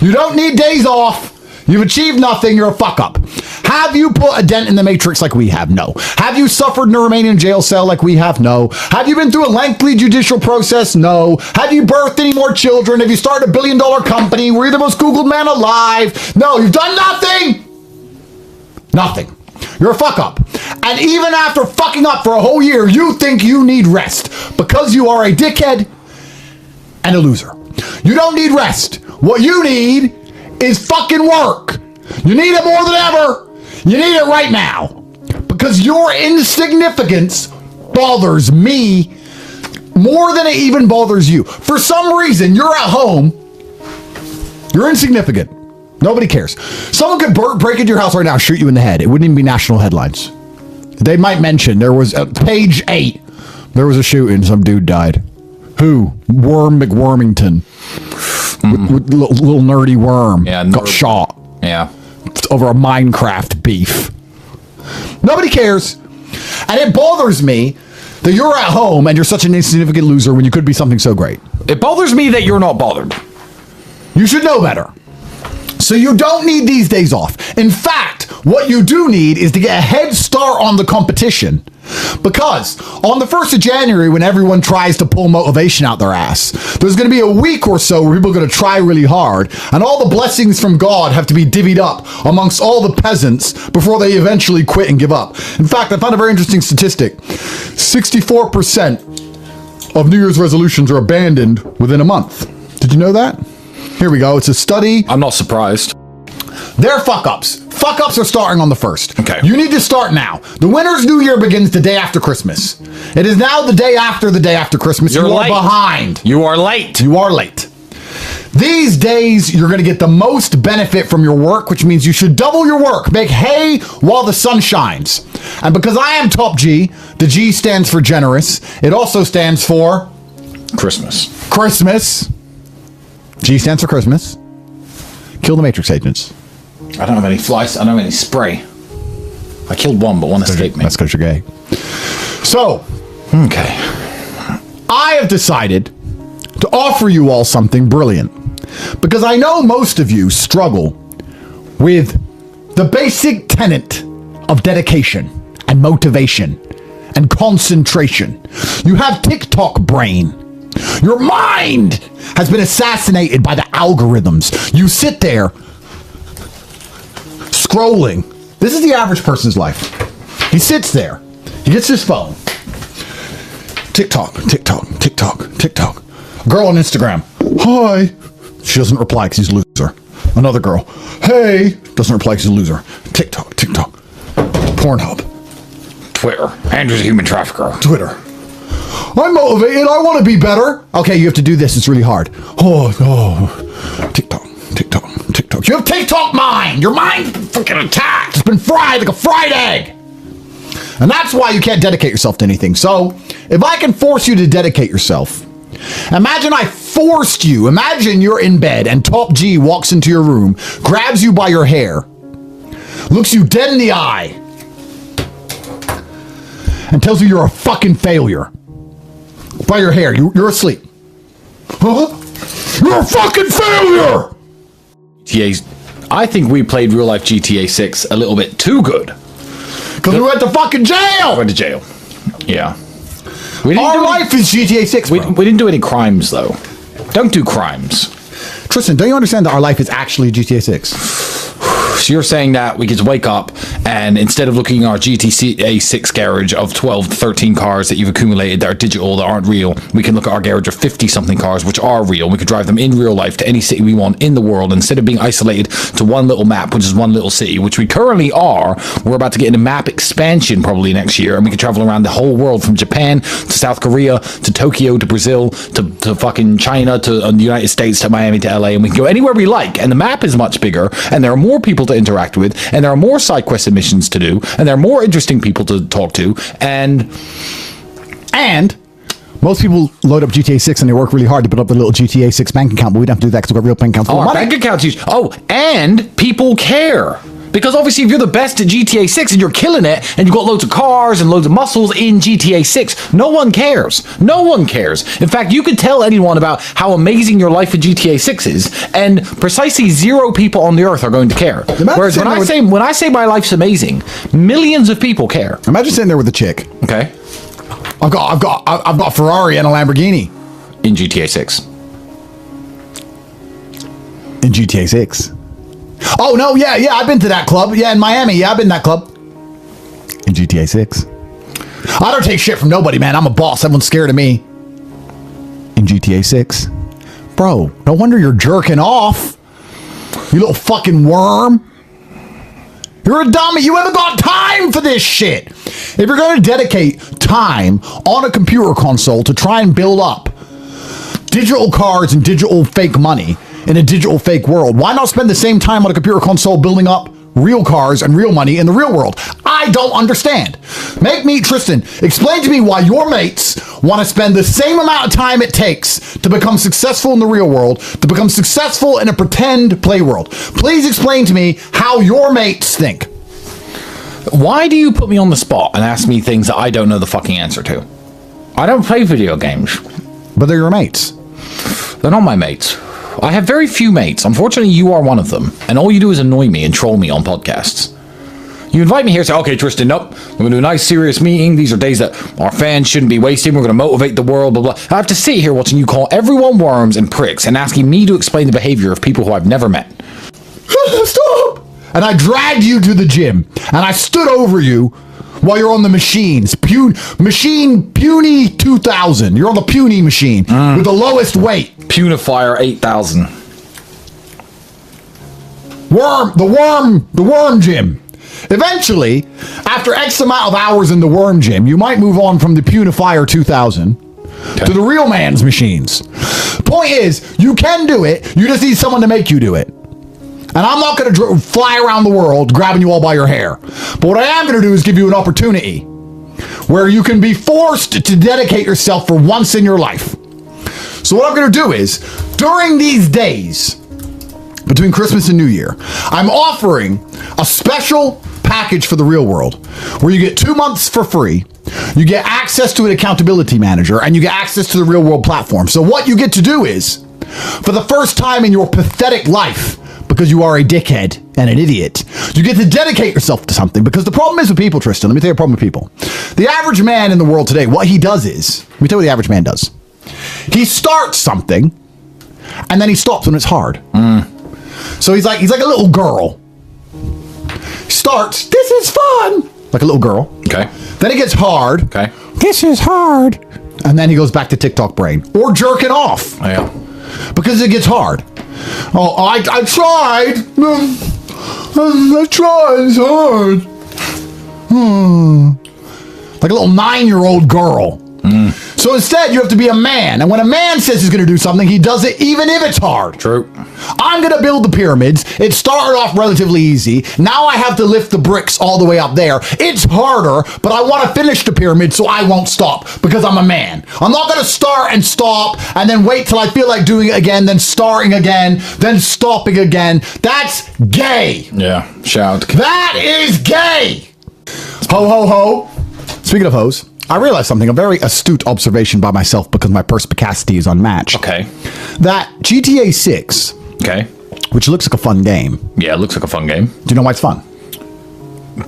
You don't need days off. You've achieved nothing. You're a fuck up. Have you put a dent in the matrix like we have? No. Have you suffered in a Romanian jail cell like we have? No. Have you been through a lengthy judicial process? No. Have you birthed any more children? Have you started a billion-dollar company? Were you the most Googled man alive? No. You've done nothing. Nothing. You're a fuck up. And even after fucking up for a whole year, you think you need rest because you are a dickhead and a loser. You don't need rest. What you need is fucking work. You need it more than ever. You need it right now. Because your insignificance bothers me more than it even bothers you. For some reason, you're at home. You're insignificant. Nobody cares. Someone could break into your house right now and shoot you in the head. It wouldn't even be national headlines. They might mention there was page 8. There was a shooting. Some dude died. Who? Worm McWormington. With little nerdy worm. Yeah, got shot. Yeah. Over a Minecraft beef. Nobody cares. And it bothers me that you're at home and you're such an insignificant loser when you could be something so great. It bothers me that you're not bothered. You should know better. So you don't need these days off. In fact, what you do need is to get a head start on the competition. Because on the 1st of January, when everyone tries to pull motivation out their ass, there's going to be a week or so where people are going to try really hard, and all the blessings from God have to be divvied up amongst all the peasants before they eventually quit and give up. In fact, I found a very interesting statistic. 64% of New Year's resolutions are abandoned within a month. Did you know that? Here we go. It's a study. I'm not surprised. They're fuck-ups. Fuck-ups are starting on the 1st. Okay. You need to start now. The winter's New Year begins the day after Christmas. It is now the day after Christmas. You're you are late. behind. You are late. You are late. These days, you're going to get the most benefit from your work, which means you should double your work. Make hay while the sun shines. And because I am top G, the G stands for generous. It also stands for... Christmas. G stands for Christmas. Kill the Matrix agents. I don't have any flies. I don't have any spray. I killed one, but one escaped me. That's because you're gay. So, okay. I have decided to offer you all something brilliant. Because I know most of you struggle with the basic tenet of dedication and motivation and concentration. You have TikTok brain. Your mind has been assassinated by the algorithms. You sit there scrolling. This is the average person's life. He sits there. He gets his phone. TikTok. Girl on Instagram. Hi. She doesn't reply because he's a loser. Another girl. Hey. Doesn't reply because he's a loser. TikTok. Pornhub. Twitter. Andrew's a human trafficker. Twitter. I'm motivated. I want to be better. Okay, you have to do this. It's really hard. TikTok. You have TikTok mind. Your mind's freaking attacked. It's been fried like a fried egg. And that's why you can't dedicate yourself to anything. So, if I can force you to dedicate yourself, imagine I forced you. Imagine you're in bed and Top G walks into your room, grabs you by your hair, looks you dead in the eye, and tells you you're a fucking failure. By your hair. You're asleep. Huh? You're a fucking failure! I think we played real life GTA 6 a little bit too good. Because we went to fucking jail! Went to jail. Yeah. Our life is GTA 6, bro. We didn't do any crimes, though. Don't do crimes. Tristan, don't you understand that our life is actually GTA 6? So you're saying that we could wake up and instead of looking at our GTA 6 garage of 12 to 13 cars that you've accumulated that are digital, that aren't real, we can look at our garage of 50-something cars which are real. We could drive them in real life to any city we want in the world. Instead of being isolated to one little map, which is one little city, which we currently are, we're about to get into map expansion probably next year, and we can travel around the whole world from Japan to South Korea to Tokyo to Brazil to fucking China to the United States to Miami to LA, and we can go anywhere we like. And the map is much bigger, and there are more people to interact with, and there are more side quest missions to do, and there are more interesting people to talk to, and most people load up GTA 6 and they work really hard to put up the little GTA 6 bank account, but we don't have to do that because we've got real bank accounts. Our bank accounts and people care. Because obviously if you're the best at GTA 6 and you're killing it and you've got loads of cars and loads of muscles in GTA 6, no one cares. No one cares. In fact, you could tell anyone about how amazing your life in GTA 6 is, and precisely 0 people on the earth are going to care. Whereas when I say my life's amazing, millions of people care. Imagine sitting there with a chick. Okay. I've got a Ferrari and a Lamborghini. In GTA 6. In GTA 6. Oh, no, yeah, I've been to that club. Yeah, in Miami. Yeah, I've been to that club. In GTA 6. I don't take shit from nobody, man. I'm a boss. Everyone's scared of me. In GTA 6. Bro, no wonder you're jerking off. You little fucking worm. You're a dummy. You haven't got time for this shit. If you're going to dedicate time on a computer console to try and build up digital cards and digital fake money in a digital fake world, why not spend the same time on a computer console building up real cars and real money in the real world? I don't understand. Tristan, explain to me why your mates want to spend the same amount of time it takes to become successful in the real world, to become successful in a pretend play world. Please explain to me how your mates think. Why do you put me on the spot and ask me things that I don't know the fucking answer to? I don't play video games. But they're your mates. They're not my mates. I have very few mates. Unfortunately, you are one of them. And all you do is annoy me and troll me on podcasts. You invite me here and say, okay, Tristan, nope, we're going to do a nice, serious meeting. These are days that our fans shouldn't be wasting. We're going to motivate the world, blah, blah. I have to sit here watching you call everyone worms and pricks and asking me to explain the behavior of people who I've never met. Stop! And I dragged you to the gym, and I stood over you while you're on the machines. Machine Puny 2000. You're on the puny machine with the lowest weight. Punifier 8000. The worm gym. Eventually, after X amount of hours in the worm gym, you might move on from the Punifier 2000 to the real man's machines. Point is, you can do it. You just need someone to make you do it. And I'm not going to fly around the world grabbing you all by your hair. But what I am going to do is give you an opportunity where you can be forced to dedicate yourself for once in your life. So what I'm going to do is, during these days, between Christmas and New Year, I'm offering a special package for the real world where you get 2 months for free, you get access to an accountability manager, and you get access to the real world platform. So what you get to do is, for the first time in your pathetic life, because you are a dickhead and an idiot, you get to dedicate yourself to something. Because the problem is with people, Tristan, let me tell you the problem with people. The average man in the world today, what he does is, let me tell you what the average man does. He starts something, and then he stops when it's hard. So he's like a little girl. Starts, this is fun, like a little girl. Okay. Then it gets hard. Okay. This is hard. And then he goes back to TikTok brain or jerking off. Oh, yeah. Because it gets hard. Oh, I tried. I tried. It's hard. Like a little 9-year-old girl. So instead, you have to be a man. And when a man says he's going to do something, he does it even if it's hard. True. I'm going to build the pyramids. It started off relatively easy. Now I have to lift the bricks all the way up there. It's harder, but I want to finish the pyramid so I won't stop because I'm a man. I'm not going to start and stop and then wait till I feel like doing it again, then starting again, then stopping again. That's gay. Yeah. Shout. That is gay. Ho, ho, ho. Speaking of hoes, I realized something, a very astute observation by myself because my perspicacity is unmatched. Okay. That GTA 6, Okay. which looks like a fun game. Yeah, it looks like a fun game. Do you know why it's fun?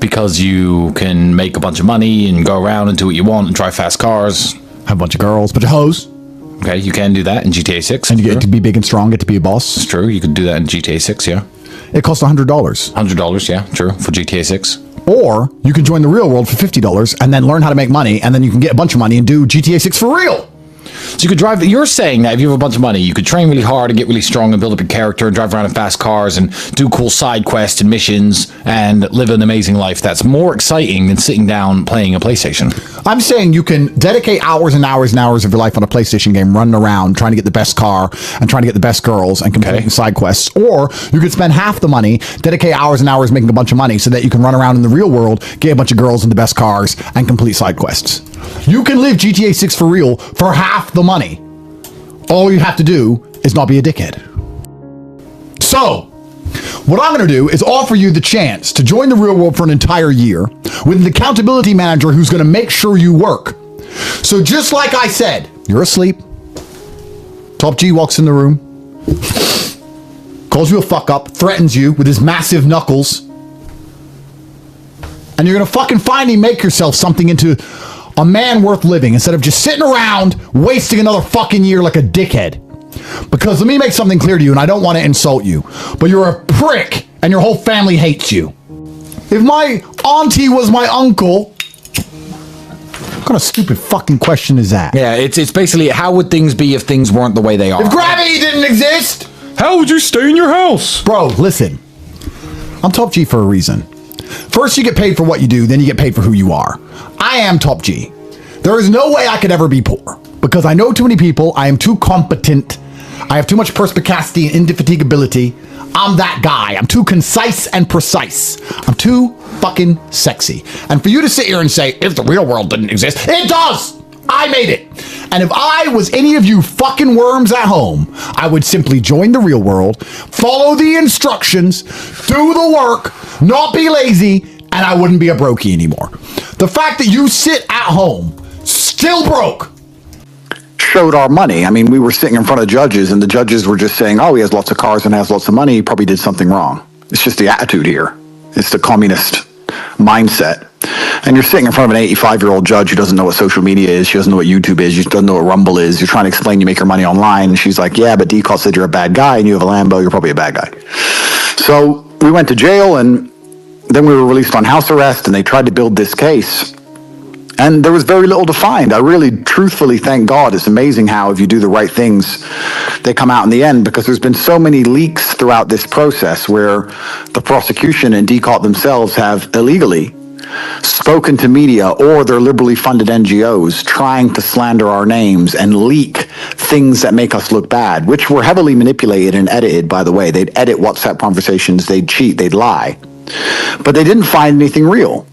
Because you can make a bunch of money and go around and do what you want and drive fast cars. Have a bunch of girls, bunch of hoes. Okay, you can do that in GTA 6. And you get to be big and strong, get to be a boss. It's true, you could do that in GTA 6, yeah. It costs $100. $100, yeah, true, for GTA 6. Or you can join the real world for $50 and then learn how to make money, and then you can get a bunch of money and do GTA 6 for real. So you could drive, you're saying that if you have a bunch of money, you could train really hard and get really strong and build up your character and drive around in fast cars and do cool side quests and missions and live an amazing life that's more exciting than sitting down playing a PlayStation. I'm saying you can dedicate hours and hours and hours of your life on a PlayStation game running around trying to get the best car and trying to get the best girls and completing side quests. Or you could spend half the money, dedicate hours and hours making a bunch of money so that you can run around in the real world, get a bunch of girls and the best cars and complete side quests. You can live GTA 6 for real for half the money. All you have to do is not be a dickhead. So, What I'm going to do is offer you the chance to join the real world for an entire year with an accountability manager who's going to make sure you work. So just like I said, you're asleep. Top G walks in the room, calls you a fuck up, threatens you with his massive knuckles. And you're going to fucking finally make yourself something into a man worth living instead of just sitting around wasting another fucking year like a dickhead. Because let me make something clear to you, and I don't want to insult you, but you're a prick and your whole family hates you. If my auntie was my uncle, what kind of stupid fucking question is that? Yeah, it's basically, how would things be if things weren't the way they are? If gravity didn't exist, how would you stay in your house? Bro, listen. I'm Top G for a reason. First, you get paid for what you do, then you get paid for who you are. I am Top G. There is no way I could ever be poor because I know too many people. I am too competent. I have too much perspicacity and indefatigability. I'm that guy. I'm too concise and precise. I'm too fucking sexy. And for you to sit here and say, if the real world didn't exist, it does! I made it. And if I was any of you fucking worms at home, I would simply join the real world, follow the instructions, do the work, not be lazy, and I wouldn't be a brokey anymore. The fact that you sit at home, still broke, showed our money. I mean, we were sitting in front of judges, and the judges were just saying, oh, he has lots of cars and has lots of money. He probably did something wrong. It's just the attitude here. It's the communist mindset. And you're sitting in front of an 85-year-old judge who doesn't know what social media is. She doesn't know what YouTube is. She doesn't know what Rumble is. You're trying to explain you make your money online. And she's like, yeah, but Decalt said you're a bad guy and you have a Lambo. You're probably a bad guy. So we went to jail, and then we were released on house arrest, and they tried to build this case. And there was very little to find. I really, truthfully, thank God. It's amazing how if you do the right things, they come out in the end, because there's been so many leaks throughout this process where the prosecution and Decalt themselves have illegally spoken to media or their liberally funded NGOs trying to slander our names and leak things that make us look bad, which were heavily manipulated and edited, by the way. They'd edit WhatsApp conversations, they'd cheat, they'd lie. But they didn't find anything real.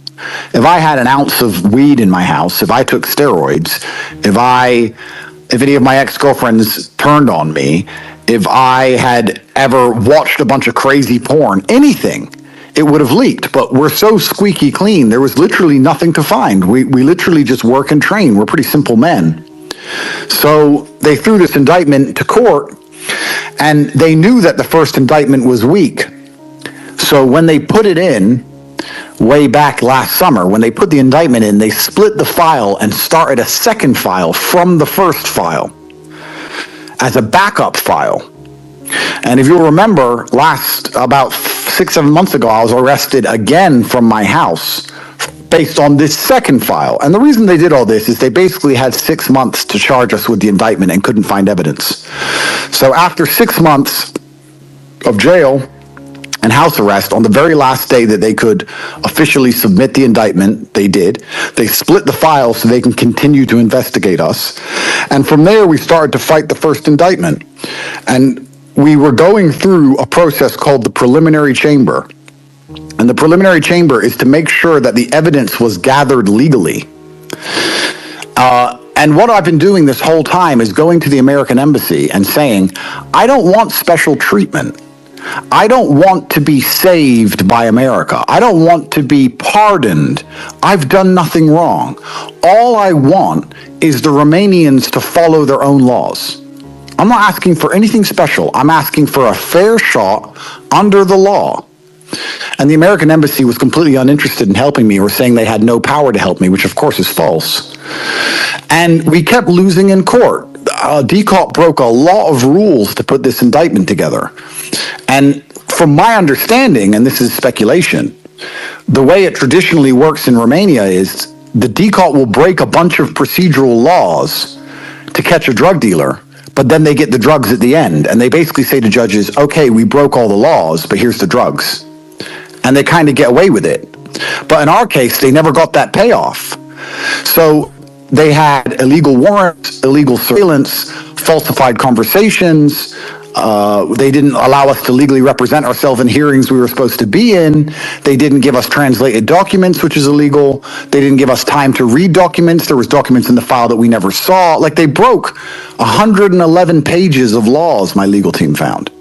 If I had an ounce of weed in my house, if I took steroids, if any of my ex-girlfriends turned on me, if I had ever watched a bunch of crazy porn, anything, it would have leaked. But we're so squeaky clean, there was literally nothing to find. We literally just work and train. We're pretty simple men. So they threw this indictment to court, and they knew that the first indictment was weak. So when they put it in, way back last summer, when they put the indictment in, they split the file and started a second file from the first file as a backup file. And if you'll remember, about 6-7 months ago, I was arrested again from my house based on this second file. And the reason they did all this is they basically had 6 months to charge us with the indictment and couldn't find evidence. So after 6 months of jail and house arrest, on the very last day that they could officially submit the indictment, they did. They split the file so they can continue to investigate us. And from there, we started to fight the first indictment. And we were going through a process called the preliminary chamber. And the preliminary chamber is to make sure that the evidence was gathered legally. And what I've been doing this whole time is going to the American embassy and saying, I don't want special treatment. I don't want to be saved by America. I don't want to be pardoned. I've done nothing wrong. All I want is the Romanians to follow their own laws. I'm not asking for anything special. I'm asking for a fair shot under the law. And the American embassy was completely uninterested in helping me, or saying they had no power to help me, which of course is false. And we kept losing in court. Decalt broke a lot of rules to put this indictment together. And from my understanding, and this is speculation, the way it traditionally works in Romania is the Decalt will break a bunch of procedural laws to catch a drug dealer, but then they get the drugs at the end. And they basically say to judges, okay, we broke all the laws, but here's the drugs. And they kind of get away with it. But in our case, they never got that payoff. So they had illegal warrants, illegal surveillance, falsified conversations. They didn't allow us to legally represent ourselves in hearings we were supposed to be in. They didn't give us translated documents, which is illegal. They didn't give us time to read documents. There was documents in the file that we never saw. Like, they broke 111 pages of laws, my legal team found.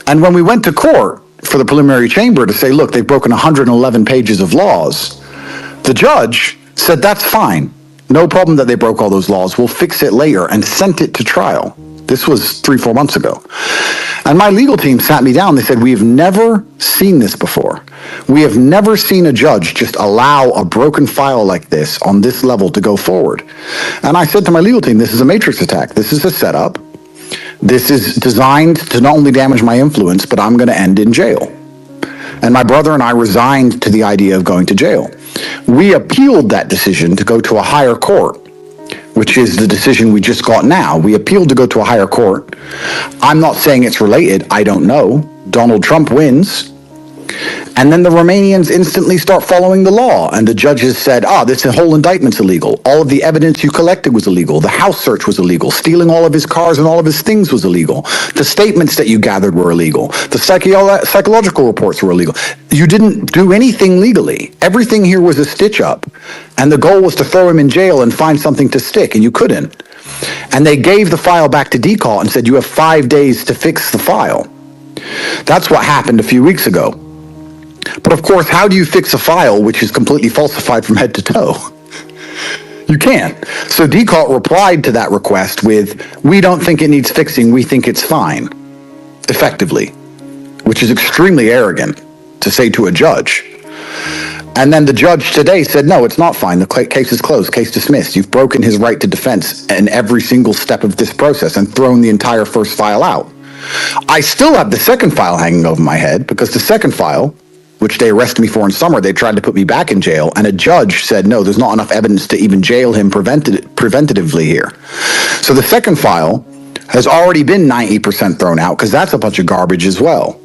And when we went to court, for the preliminary chamber to say, look, they've broken 111 pages of laws. The judge said, that's fine. No problem that they broke all those laws. We'll fix it later, and sent it to trial. This was 3-4 months ago. And my legal team sat me down. They said, we've never seen this before. We have never seen a judge just allow a broken file like this on this level to go forward. And I said to my legal team, this is a matrix attack. This is a setup. This is designed to not only damage my influence, but I'm going to end in jail. And my brother and I resigned to the idea of going to jail. We appealed that decision to go to a higher court, which is the decision we just got now. We appealed to go to a higher court. I'm not saying it's related. I don't know. Donald Trump wins. And then the Romanians instantly start following the law. And the judges said, this whole indictment's illegal. All of the evidence you collected was illegal. The house search was illegal. Stealing all of his cars and all of his things was illegal. The statements that you gathered were illegal. The psychological reports were illegal. You didn't do anything legally. Everything here was a stitch up. And the goal was to throw him in jail and find something to stick, and you couldn't. And they gave the file back to DCAT and said, you have 5 days to fix the file. That's what happened a few weeks ago. But of course, how do you fix a file which is completely falsified from head to toe? You can't. So DCAT replied to that request with, we don't think it needs fixing, we think it's fine, effectively, which is extremely arrogant to say to a judge. And then the judge today said, no, it's not fine. The case is closed, case dismissed. You've broken his right to defense in every single step of this process and thrown the entire first file out. I still have the second file hanging over my head because the second file, which they arrested me for in summer, they tried to put me back in jail, and a judge said, no, there's not enough evidence to even jail him preventatively here. So the second file has already been 90% thrown out because that's a bunch of garbage as well.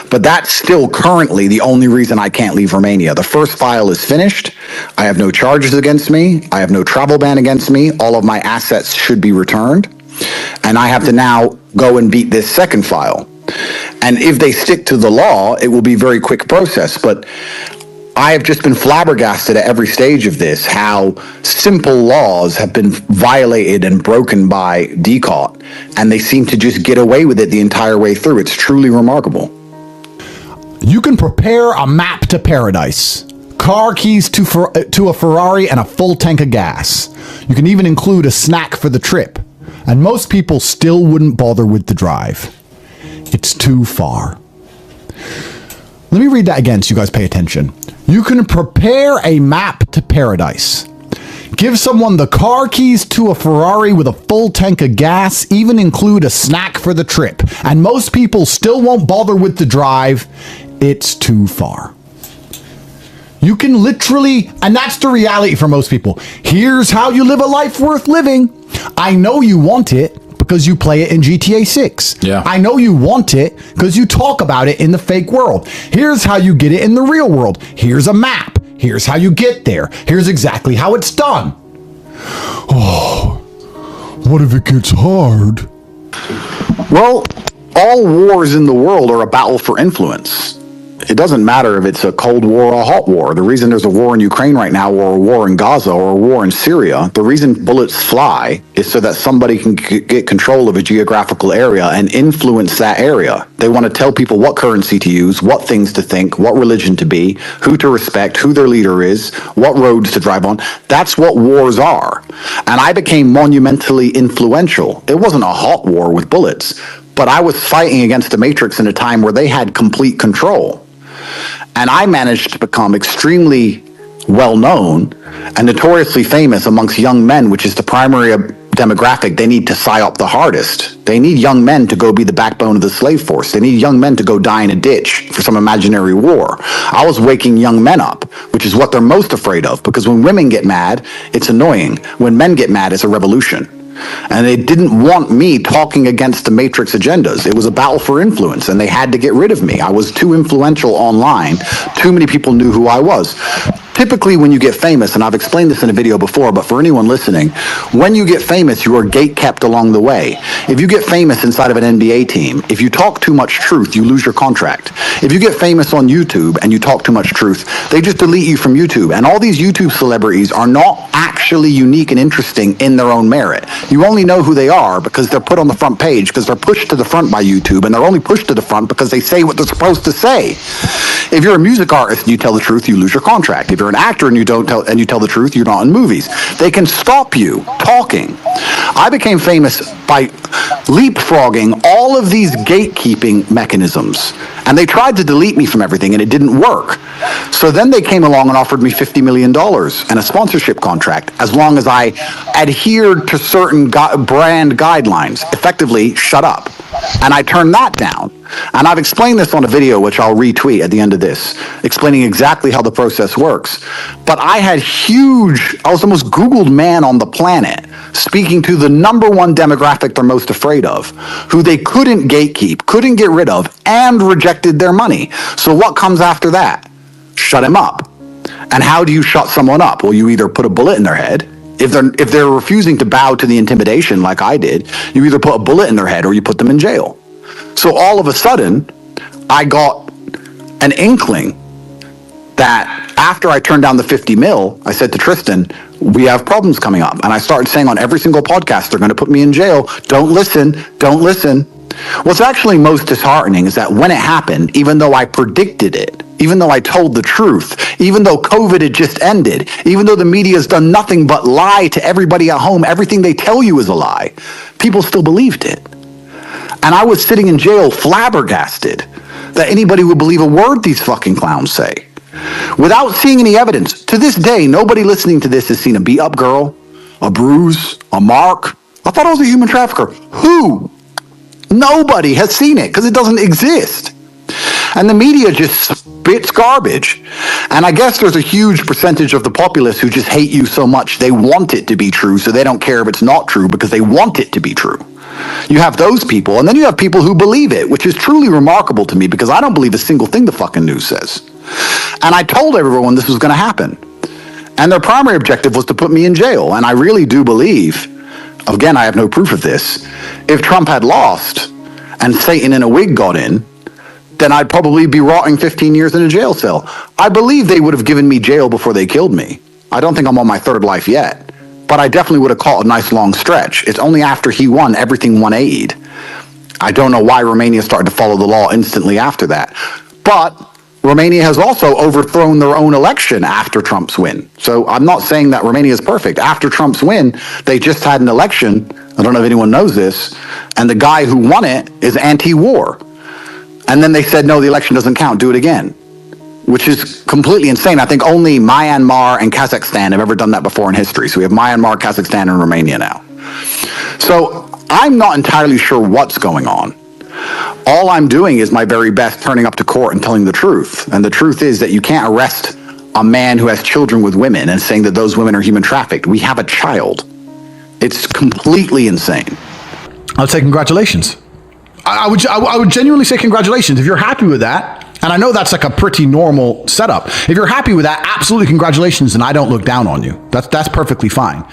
But that's still currently the only reason I can't leave Romania. The first file is finished. I have no charges against me. I have no travel ban against me. All of my assets should be returned. And I have to now go and beat this second file. And if they stick to the law, it will be a very quick process. But I have just been flabbergasted at every stage of this, how simple laws have been violated and broken by DCAT, and they seem to just get away with it the entire way through. It's truly remarkable. You can prepare a map to paradise. Car keys to a Ferrari and a full tank of gas. You can even include a snack for the trip. And most people still wouldn't bother with the drive. It's too far. Let me read that again so you guys pay attention. You can prepare a map to paradise. Give someone the car keys to a Ferrari with a full tank of gas, even include a snack for the trip. And most people still won't bother with the drive. It's too far. You can literally, and that's the reality for most people. Here's how you live a life worth living. I know you want it because you play it in GTA 6. Yeah. I know you want it because you talk about it in the fake world. Here's how you get it in the real world. Here's a map. Here's how you get there. Here's exactly how it's done. Oh, what if it gets hard? Well, all wars in the world are a battle for influence. It doesn't matter if it's a cold war or a hot war. The reason there's a war in Ukraine right now, or a war in Gaza, or a war in Syria, the reason bullets fly is so that somebody can get control of a geographical area and influence that area. They want to tell people what currency to use, what things to think, what religion to be, who to respect, who their leader is, what roads to drive on. That's what wars are. And I became monumentally influential. It wasn't a hot war with bullets, but I was fighting against the Matrix in a time where they had complete control. And I managed to become extremely well-known and notoriously famous amongst young men, which is the primary demographic they need to psyop the hardest. They need young men to go be the backbone of the slave force. They need young men to go die in a ditch for some imaginary war. I was waking young men up, which is what they're most afraid of, because when women get mad, it's annoying. When men get mad, it's a revolution. And they didn't want me talking against the Matrix agendas. It was a battle for influence, and they had to get rid of me. I was too influential online. Too many people knew who I was. Typically, when you get famous, and I've explained this in a video before, but for anyone listening, when you get famous, you are gate-kept along the way. If you get famous inside of an NBA team, if you talk too much truth, you lose your contract. If you get famous on YouTube and you talk too much truth, they just delete you from YouTube. And all these YouTube celebrities are not actually actually unique and interesting in their own merit. You only know who they are because they're put on the front page, because they're pushed to the front by YouTube, and they're only pushed to the front because they say what they're supposed to say. If you're a music artist and you tell the truth, you lose your contract. If you're an actor and you tell the truth, you're not in movies. They can stop you talking. I became famous by leapfrogging all of these gatekeeping mechanisms. And they tried to delete me from everything, and it didn't work. So then they came along and offered me $50 million and a sponsorship contract as long as I adhered to certain brand guidelines. Effectively, shut up. And I turned that down. And I've explained this on a video, which I'll retweet at the end of this, explaining exactly how the process works. But I was the most Googled man on the planet, speaking to the number one demographic they're most afraid of, who they couldn't gatekeep, couldn't get rid of, and rejected their money. So what comes after that? Shut him up. And how do you shut someone up? Well, you either put a bullet in their head. If they're refusing to bow to the intimidation like I did, you either put a bullet in their head or you put them in jail. So all of a sudden, I got an inkling that after I turned down the 50 mil, I said to Tristan, we have problems coming up. And I started saying on every single podcast, they're going to put me in jail. Don't listen. Don't listen. What's actually most disheartening is that when it happened, even though I predicted it, even though I told the truth, even though COVID had just ended, even though the media has done nothing but lie to everybody at home, everything they tell you is a lie, people still believed it. And I was sitting in jail flabbergasted that anybody would believe a word these fucking clowns say. Without seeing any evidence. To this day, nobody listening to this has seen a beat-up girl, a bruise, a mark. I thought I was a human trafficker. Who? Nobody has seen it because it doesn't exist. And the media just spits garbage. And I guess there's a huge percentage of the populace who just hate you so much they want it to be true, so they don't care if it's not true because they want it to be true. You have those people, and then you have people who believe it, which is truly remarkable to me because I don't believe a single thing the fucking news says. And I told everyone this was going to happen. And their primary objective was to put me in jail. And I really do believe, again, I have no proof of this, if Trump had lost and Satan in a wig got in, then I'd probably be rotting 15 years in a jail cell. I believe they would have given me jail before they killed me. I don't think I'm on my third life yet. But I definitely would have caught a nice long stretch. It's only after he won, everything 180'd. I don't know why Romania started to follow the law instantly after that. But Romania has also overthrown their own election after Trump's win. So I'm not saying that Romania is perfect. After Trump's win, they just had an election. I don't know if anyone knows this. And the guy who won it is anti-war. And then they said, no, the election doesn't count. Do it again. Which is completely insane. I think only Myanmar and Kazakhstan have ever done that before in history. So we have Myanmar, Kazakhstan, and Romania now. So I'm not entirely sure what's going on. All I'm doing is my very best turning up to court and telling the truth. And the truth is that you can't arrest a man who has children with women and saying that those women are human trafficked. We have a child. It's completely insane. I would say congratulations. I would genuinely say congratulations. If you're happy with that, and I know that's like a pretty normal setup. If you're happy with that, absolutely congratulations, and I don't look down on you. That's perfectly fine.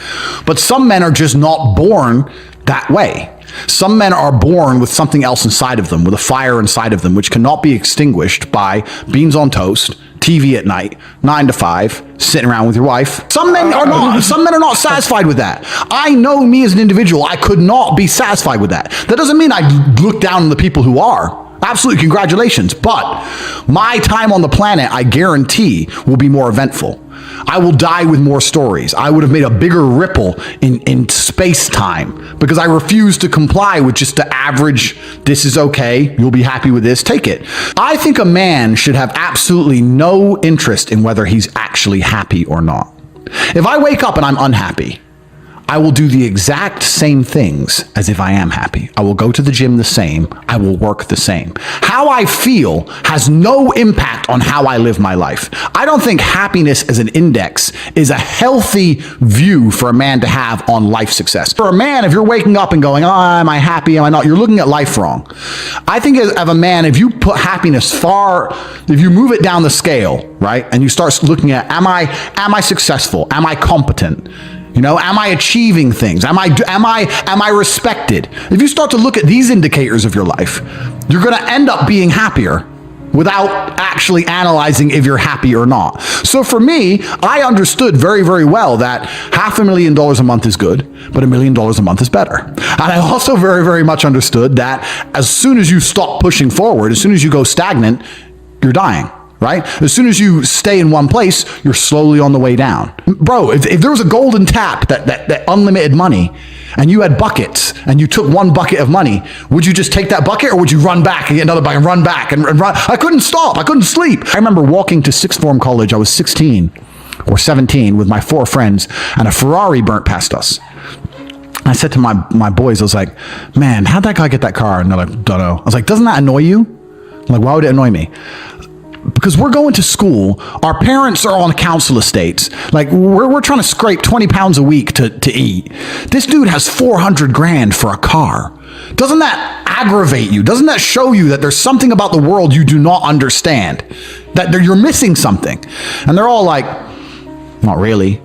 But some men are just not born that way. Some men are born with something else inside of them, with a fire inside of them, which cannot be extinguished by beans on toast, TV at night, 9 to 5, sitting around with your wife. Some men are not satisfied with that. I know me as an individual, I could not be satisfied with that. That doesn't mean I look down on the people who are. Absolutely, congratulations. But my time on the planet, I guarantee, will be more eventful. I will die with more stories. I would have made a bigger ripple in space-time because I refuse to comply with just the average, this is okay, you'll be happy with this, take it. I think a man should have absolutely no interest in whether he's actually happy or not. If I wake up and I'm unhappy, I will do the exact same things as if I am happy. I will go to the gym the same. I will work the same. How I feel has no impact on how I live my life. I don't think happiness as an index is a healthy view for a man to have on life success. For a man, if you're waking up and going, oh, am I happy? Am I not? You're looking at life wrong. I think as a man, if you put happiness if you move it down the scale, right? And you start looking at, am I successful? Am I competent? You know, am I achieving things? Am I respected? If you start to look at these indicators of your life, you're going to end up being happier. without actually analyzing if you're happy or not. So for me, I understood very, very well that $500,000 a month is good, but $1 million a month is better. And I also very, very much understood that as soon as you stop pushing forward, as soon as you go stagnant, you're dying. Right? As soon as you stay in one place, you're slowly on the way down. Bro, if there was a golden tap, that unlimited money, and you had buckets, and you took one bucket of money, would you just take that bucket, or would you run back and get another bucket and run back and run? I couldn't stop. I couldn't sleep. I remember walking to sixth form college. I was 16 or 17 with my 4 friends, and a Ferrari burnt past us. I said to my boys, I was like, man, how'd that guy get that car? And they're like, don't know. I was like, doesn't that annoy you? I'm like, why would it annoy me? Because we're going to school, our parents are on council estates. Like, we're trying to scrape 20 pounds a week to eat. This dude has 400 grand for a car. Doesn't that aggravate you? Doesn't that show you that there's something about the world you do not understand? That you're missing something? And they're all like, not really.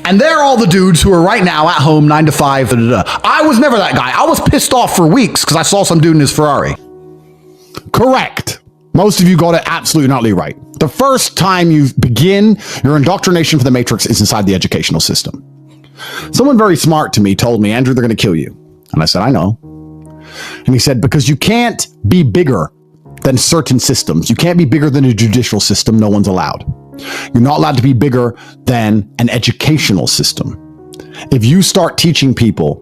And they're all the dudes who are right now at home, 9 to 5. I was never that guy. I was pissed off for weeks because I saw some dude in his Ferrari. Correct. Most of you got it absolutely not right. The first time you begin your indoctrination for the Matrix is inside the educational system. Someone very smart to me told me, Andrew, they're going to kill you. And I said, I know. And he said, because you can't be bigger than certain systems. You can't be bigger than a judicial system. No one's allowed. You're not allowed to be bigger than an educational system. If you start teaching people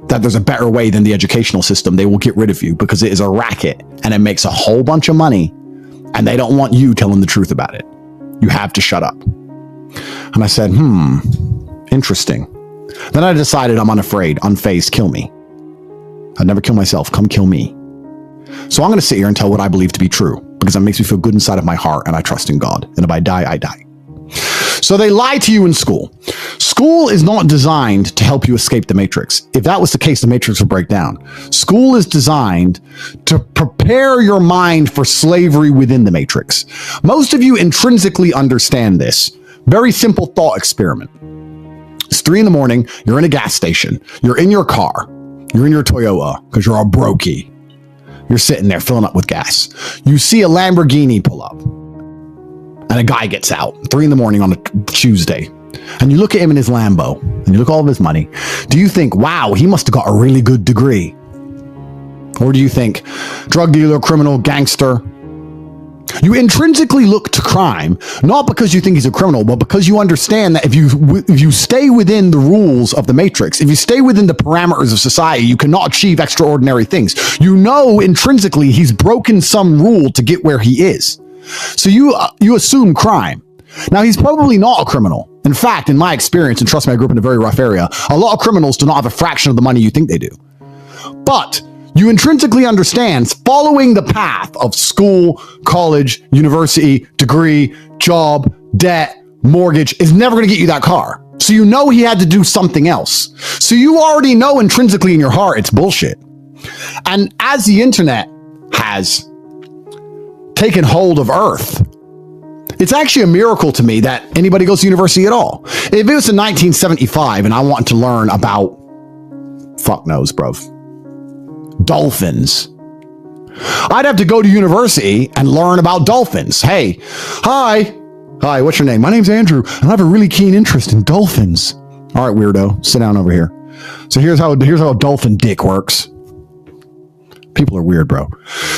that there's a better way than the educational system, they will get rid of you because it is a racket and it makes a whole bunch of money and they don't want you telling the truth about it. You have to shut up. And I said, interesting. Then I decided I'm unafraid, unfazed, kill me. I'd never kill myself, come kill me. So I'm going to sit here and tell what I believe to be true because it makes me feel good inside of my heart and I trust in God. And if I die, I die. So they lie to you in school. School is not designed to help you escape the Matrix. If that was the case, the Matrix would break down. School is designed to prepare your mind for slavery within the Matrix. Most of you intrinsically understand this. Very simple thought experiment. It's 3 a.m. You're in a gas station. You're in your car. You're in your Toyota because you're all brokey. You're sitting there filling up with gas. You see a Lamborghini pull up. And a guy gets out 3 a.m. on a Tuesday, and you look at him in his Lambo and you look at all of his money. Do you think, wow, he must have got a really good degree? Or do you think drug dealer, criminal, gangster? You intrinsically look to crime, not because you think he's a criminal, but because you understand that if you stay within the rules of the Matrix, if you stay within the parameters of society, you cannot achieve extraordinary things. You know intrinsically he's broken some rule to get where he is. So you assume crime. Now, he's probably not a criminal. In fact, in my experience, and trust me, I grew up in a very rough area, a lot of criminals do not have a fraction of the money you think they do. But you intrinsically understand following the path of school, college, university, degree, job, debt, mortgage is never going to get you that car. So you know he had to do something else. So you already know intrinsically in your heart it's bullshit. And as the internet has taken hold of Earth, it's actually a miracle to me that anybody goes to university at all. If it was in 1975 and I wanted to learn about, fuck knows, bro, dolphins, I'd have to go to university and learn about dolphins. Hey, hi, what's your name? My name's Andrew, and I have a really keen interest in dolphins. All right, weirdo, sit down over here. So here's how a dolphin dick works. People are weird, bro.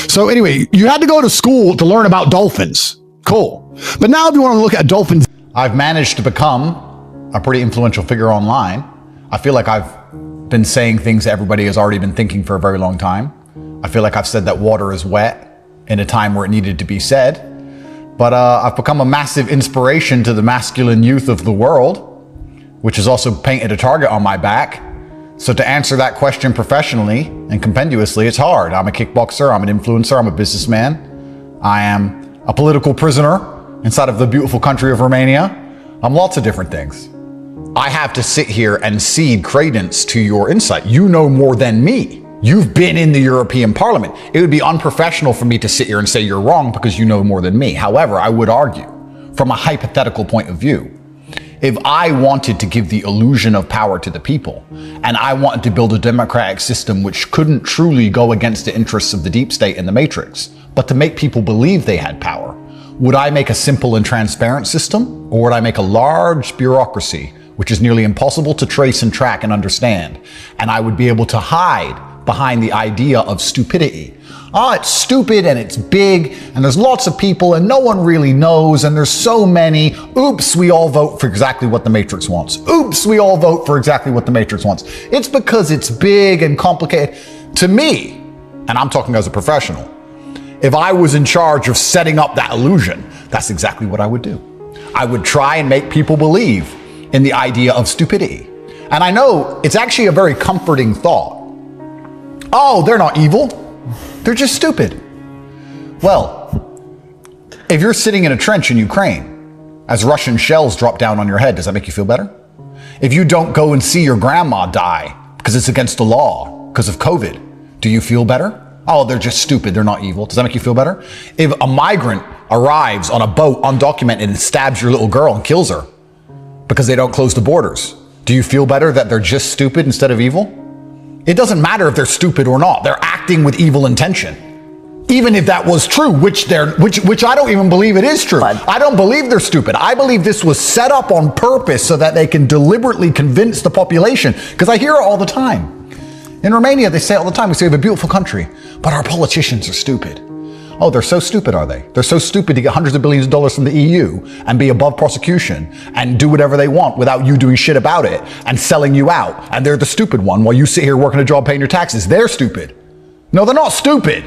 So anyway, you had to go to school to learn about dolphins. Cool. But now if you want to look at dolphins, I've managed to become a pretty influential figure online. I feel like I've been saying things that everybody has already been thinking for a very long time. I feel like I've said that water is wet in a time where it needed to be said. But I've become a massive inspiration to the masculine youth of the world, which has also painted a target on my back. So to answer that question professionally and compendiously, it's hard. I'm a kickboxer, I'm an influencer, I'm a businessman. I am a political prisoner inside of the beautiful country of Romania. I'm lots of different things. I have to sit here and cede credence to your insight. You know more than me. You've been in the European Parliament. It would be unprofessional for me to sit here and say you're wrong because you know more than me. However, I would argue from a hypothetical point of view, If I wanted to give the illusion of power to the people, and I wanted to build a democratic system which couldn't truly go against the interests of the deep state and the matrix, but to make people believe they had power, would I make a simple and transparent system, or would I make a large bureaucracy which is nearly impossible to trace and track and understand, and I would be able to hide behind the idea of stupidity? Oh, it's stupid and it's big and there's lots of people and no one really knows and there's so many. Oops, we all vote for exactly what the Matrix wants. Oops, we all vote for exactly what the Matrix wants. It's because it's big and complicated. To me, and I'm talking as a professional, if I was in charge of setting up that illusion, that's exactly what I would do. I would try and make people believe in the idea of stupidity. And I know it's actually a very comforting thought. Oh, they're not evil. They're just stupid. Well, if you're sitting in a trench in Ukraine as Russian shells drop down on your head, does that make you feel better? If you don't go and see your grandma die because it's against the law because of COVID, do you feel better? Oh, they're just stupid. They're not evil. Does that make you feel better? If a migrant arrives on a boat undocumented and stabs your little girl and kills her because they don't close the borders, do you feel better that they're just stupid instead of evil? It doesn't matter if they're stupid or not. They're acting with evil intention. Even if that was true, which I don't even believe it is true. I don't believe they're stupid. I believe this was set up on purpose so that they can deliberately convince the population. Because I hear it all the time. In Romania, they say it all the time, we say we have a beautiful country, but our politicians are stupid. Oh, they're so stupid, are they? They're so stupid to get hundreds of billions of dollars from the EU and be above prosecution and do whatever they want without you doing shit about it and selling you out. And they're the stupid one while you sit here working a job paying your taxes. They're stupid. No, they're not stupid.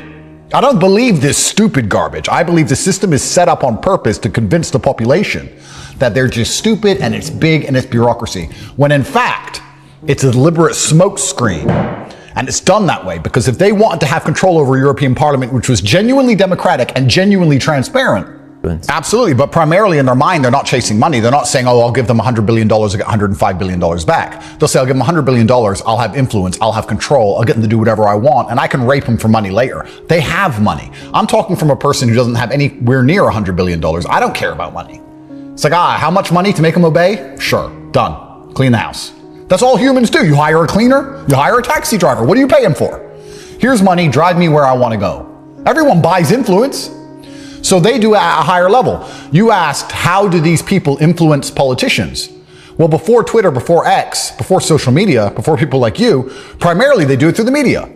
I don't believe this stupid garbage. I believe the system is set up on purpose to convince the population that they're just stupid and it's big and it's bureaucracy. When in fact, it's a deliberate smoke screen. And it's done that way because if they wanted to have control over European Parliament, which was genuinely democratic and genuinely transparent, absolutely, but primarily in their mind, they're not chasing money. They're not saying, oh, I'll give them $100 billion, I'll get $105 billion back. They'll say, I'll give them $100 billion, I'll have influence, I'll have control, I'll get them to do whatever I want, and I can rape them for money later. They have money. I'm talking from a person who doesn't have anywhere near $100 billion. I don't care about money. It's like, how much money to make them obey? Sure, done. Clean the house. That's all humans do. You hire a cleaner, you hire a taxi driver. What do you pay him for? Here's money, drive me where I want to go. Everyone buys influence. So they do at a higher level. You asked, how do these people influence politicians? Well, before Twitter, before X, before social media, before people like you, primarily they do it through the media.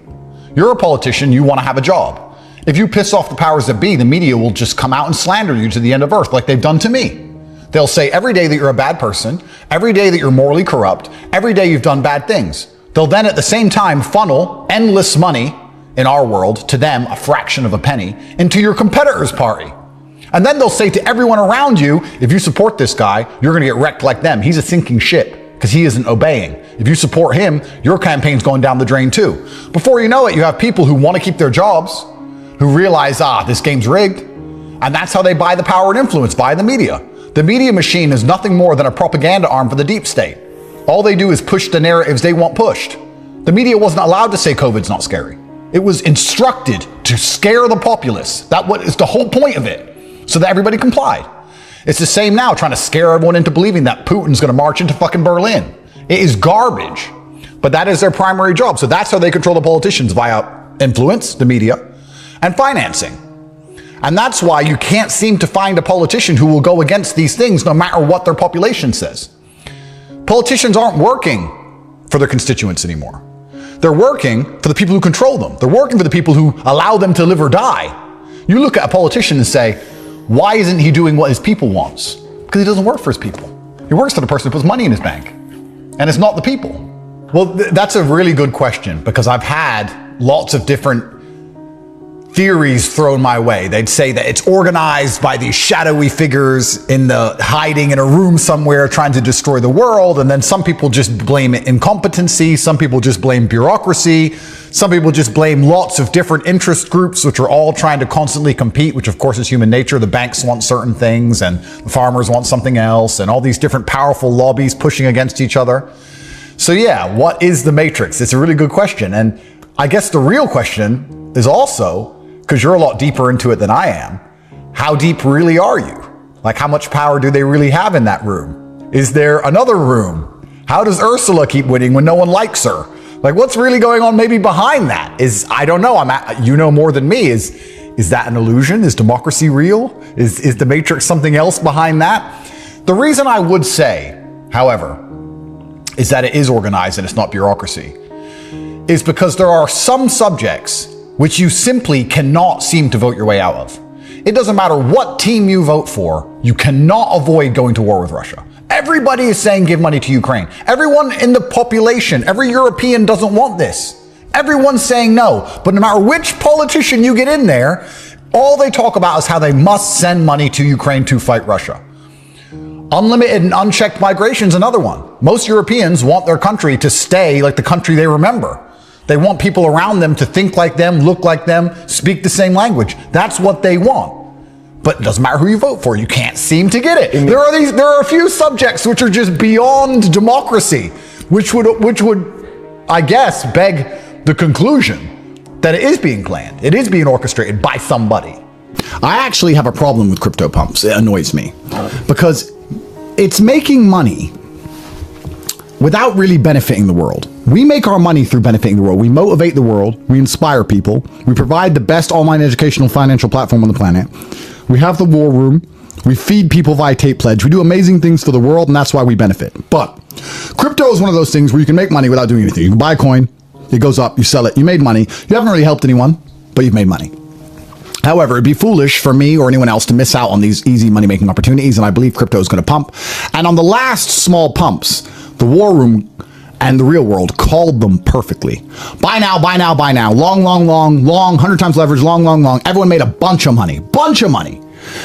You're a politician, you want to have a job. If you piss off the powers that be, the media will just come out and slander you to the end of earth like they've done to me. They'll say every day that you're a bad person, every day that you're morally corrupt, every day you've done bad things. They'll then at the same time funnel endless money in our world, to them a fraction of a penny, into your competitor's party. And then they'll say to everyone around you, if you support this guy, you're going to get wrecked like them. He's a sinking ship because he isn't obeying. If you support him, your campaign's going down the drain too. Before you know it, you have people who want to keep their jobs, who realize, this game's rigged. And that's how they buy the power and influence, by the media. The media machine is nothing more than a propaganda arm for the deep state. All they do is push the narratives they want pushed. The media wasn't allowed to say COVID's not scary. It was instructed to scare the populace. That was the whole point of it, so that everybody complied. It's the same now, trying to scare everyone into believing that Putin's going to march into fucking Berlin. It is garbage, but that is their primary job. So that's how they control the politicians, via influence, the media, and financing. And that's why you can't seem to find a politician who will go against these things no matter what their population says. Politicians aren't working for their constituents anymore. They're working for the people who control them. They're working for the people who allow them to live or die. You look at a politician and say, why isn't he doing what his people wants? Because he doesn't work for his people. He works for the person who puts money in his bank. And it's not the people. Well, that's a really good question, because I've had lots of different theories thrown my way. They'd say that it's organized by these shadowy figures hiding in a room somewhere trying to destroy the world. And then some people just blame incompetency. Some people just blame bureaucracy. Some people just blame lots of different interest groups, which are all trying to constantly compete, which of course is human nature. The banks want certain things and the farmers want something else, and all these different powerful lobbies pushing against each other. So yeah, what is the Matrix? It's a really good question. And I guess the real question is also, because you're a lot deeper into it than I am, how deep really are you? Like, how much power do they really have in that room? Is there another room? How does Ursula keep winning when no one likes her? Like, what's really going on maybe behind that? I don't know. You know more than me. Is that an illusion? Is democracy real? Is the Matrix something else behind that? The reason I would say, however, is that it is organized and it's not bureaucracy, is because there are some subjects which you simply cannot seem to vote your way out of. It doesn't matter what team you vote for, you cannot avoid going to war with Russia. Everybody is saying give money to Ukraine. Everyone in the population, every European doesn't want this. Everyone's saying no. But no matter which politician you get in there, all they talk about is how they must send money to Ukraine to fight Russia. Unlimited and unchecked migration is another one. Most Europeans want their country to stay like the country they remember. They want people around them to think like them, look like them, speak the same language. That's what they want. But it doesn't matter who you vote for. You can't seem to get it. There are a few subjects which are just beyond democracy, which would, I guess, beg the conclusion that it is being planned. It is being orchestrated by somebody. I actually have a problem with crypto pumps. It annoys me because it's making money without really benefiting the world. We make our money through benefiting the world. We motivate the world. We inspire people. We provide the best online educational financial platform on the planet. We have the war room. We feed people via Tate Pledge. We do amazing things for the world, and that's why we benefit. But crypto is one of those things where you can make money without doing anything. You can buy a coin, it goes up, you sell it, you made money. You haven't really helped anyone, but you've made money. However, it'd be foolish for me or anyone else to miss out on these easy money-making opportunities, and I believe crypto is going to pump. And on the last small pumps, the war room and the real world called them perfectly. Buy now, buy now, buy now. Long, 100 times leverage, long. Everyone made a bunch of money.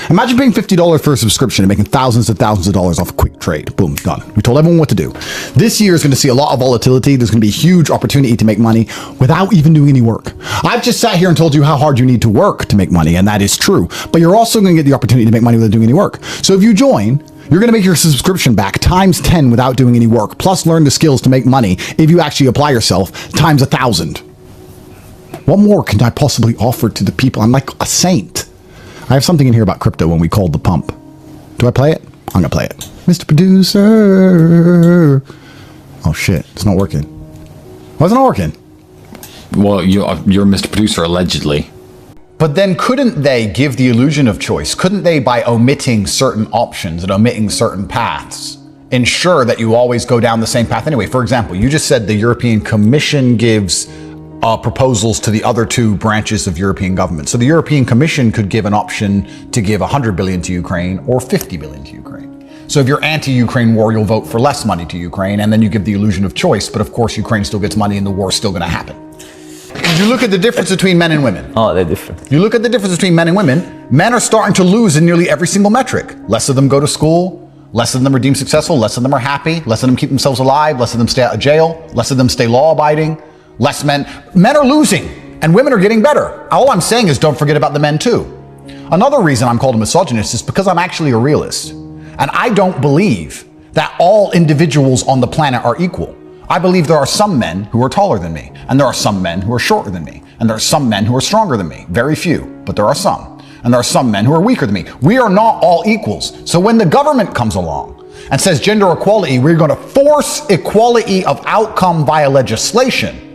Imagine paying $50 for a subscription and making thousands and thousands of dollars off a quick trade. Boom, done. We told everyone what to do. This year is going to see a lot of volatility. There's going to be a huge opportunity to make money without even doing any work. I've just sat here and told you how hard you need to work to make money, and that is true. But you're also going to get the opportunity to make money without doing any work. So if you join, you're going to make your subscription back times 10 without doing any work, plus learn the skills to make money if you actually apply yourself times 1,000. What more can I possibly offer to the people? I'm like a saint. I have something in here about crypto when we called the pump. Do I play it? I'm going to play it. Mr. Producer. Oh, shit. It's not working. Why is it not working? Well, you're Mr. Producer, allegedly. But then couldn't they give the illusion of choice? Couldn't they, by omitting certain options and omitting certain paths, ensure that you always go down the same path anyway? For example, you just said the European Commission gives proposals to the other two branches of European government. So the European Commission could give an option to give 100 billion to Ukraine or 50 billion to Ukraine. So if you're anti-Ukraine war, you'll vote for less money to Ukraine, and then you give the illusion of choice. But of course, Ukraine still gets money and the war's still going to happen. You look at the difference between men and women. Oh, they're different. You look at the difference between men and women. Men are starting to lose in nearly every single metric. Less of them go to school. Less of them are deemed successful. Less of them are happy. Less of them keep themselves alive. Less of them stay out of jail. Less of them stay law-abiding. Less men are losing and women are getting better. All I'm saying is don't forget about the men too. Another reason I'm called a misogynist is because I'm actually a realist. And I don't believe that all individuals on the planet are equal. I believe there are some men who are taller than me, and there are some men who are shorter than me, and there are some men who are stronger than me. Very few, but there are some. And there are some men who are weaker than me. We are not all equals. So when the government comes along and says gender equality, we're going to force equality of outcome via legislation,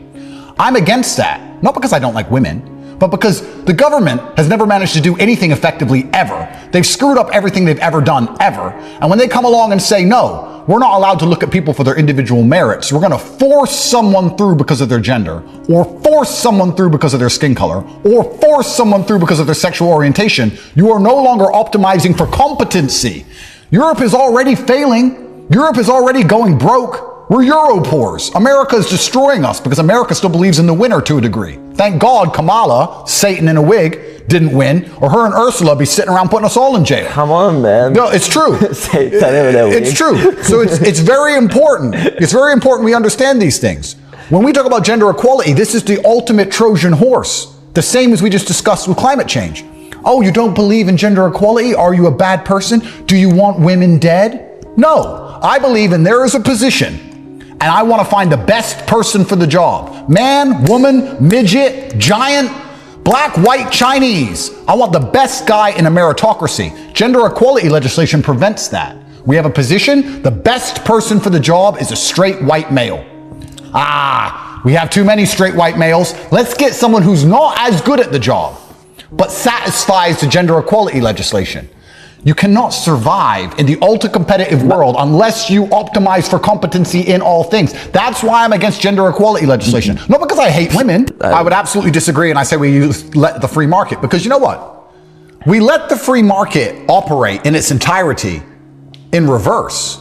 I'm against that. Not because I don't like women, but because the government has never managed to do anything effectively ever. They've screwed up everything they've ever done ever. And when they come along and say, no, we're not allowed to look at people for their individual merits, we're going to force someone through because of their gender, or force someone through because of their skin color, or force someone through because of their sexual orientation, you are no longer optimizing for competency. Europe is already failing. Europe is already going broke. We're Euro poors. America is destroying us because America still believes in the winner to a degree. Thank God Kamala, Satan in a wig, didn't win, or her and Ursula be sitting around putting us all in jail. Come on, man. No, it's true. It's true. So it's very important. It's very important we understand these things. When we talk about gender equality, this is the ultimate Trojan horse. The same as we just discussed with climate change. Oh, you don't believe in gender equality? Are you a bad person? Do you want women dead? No, I believe in there is a position. And I want to find the best person for the job. Man, woman, midget, giant, black, white, Chinese. I want the best guy in a meritocracy. Gender equality legislation prevents that. We have a position. The best person for the job is a straight white male. We have too many straight white males. Let's get someone who's not as good at the job, but satisfies the gender equality legislation. You cannot survive in the ultra-competitive world unless you optimize for competency in all things. That's why I'm against gender equality legislation. Not because I hate women. I would absolutely disagree, and I say we let the free market. Because you know what? We let the free market operate in its entirety in reverse.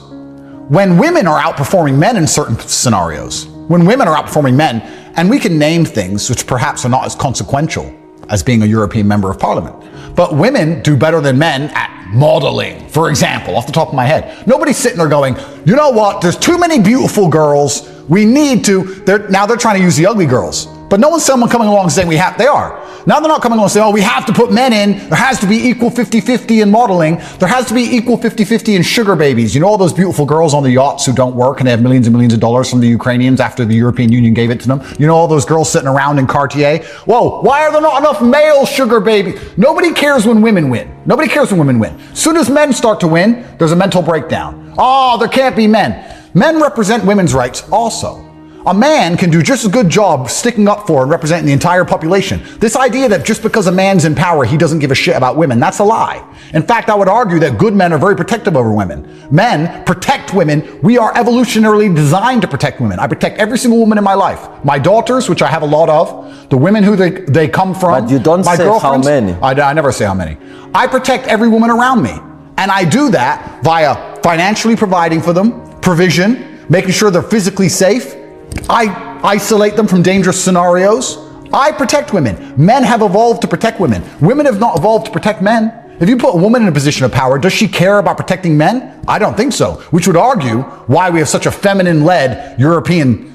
When women are outperforming men in certain scenarios, when women are outperforming men, and we can name things which perhaps are not as consequential as being a European member of parliament, but women do better than men at modeling, for example, off the top of my head. Nobody's sitting there going, you know what, there's too many beautiful girls, we need to, now they're trying to use the ugly girls. But no one's someone coming along saying they are. Now they're not coming along saying, oh, we have to put men in. There has to be equal 50-50 in modeling. There has to be equal 50-50 in sugar babies. You know all those beautiful girls on the yachts who don't work and they have millions and millions of dollars from the Ukrainians after the European Union gave it to them? You know all those girls sitting around in Cartier? Whoa, why are there not enough male sugar babies? Nobody cares when women win. Nobody cares when women win. As soon as men start to win, there's a mental breakdown. Oh, there can't be men. Men represent women's rights also. A man can do just a good job sticking up for and representing the entire population. This idea that just because a man's in power, he doesn't give a shit about women, that's a lie. In fact, I would argue that good men are very protective over women. Men protect women. We are evolutionarily designed to protect women. I protect every single woman in my life. My daughters, which I have a lot of, the women who they come from. But you don't my say girlfriends, how many. I never say how many. I protect every woman around me. And I do that via financially providing for them, provision, making sure they're physically safe. I isolate them from dangerous scenarios. I protect women. Men have evolved to protect women. Women have not evolved to protect men. If you put a woman in a position of power, does she care about protecting men? I don't think so. Which would argue why we have such a feminine-led European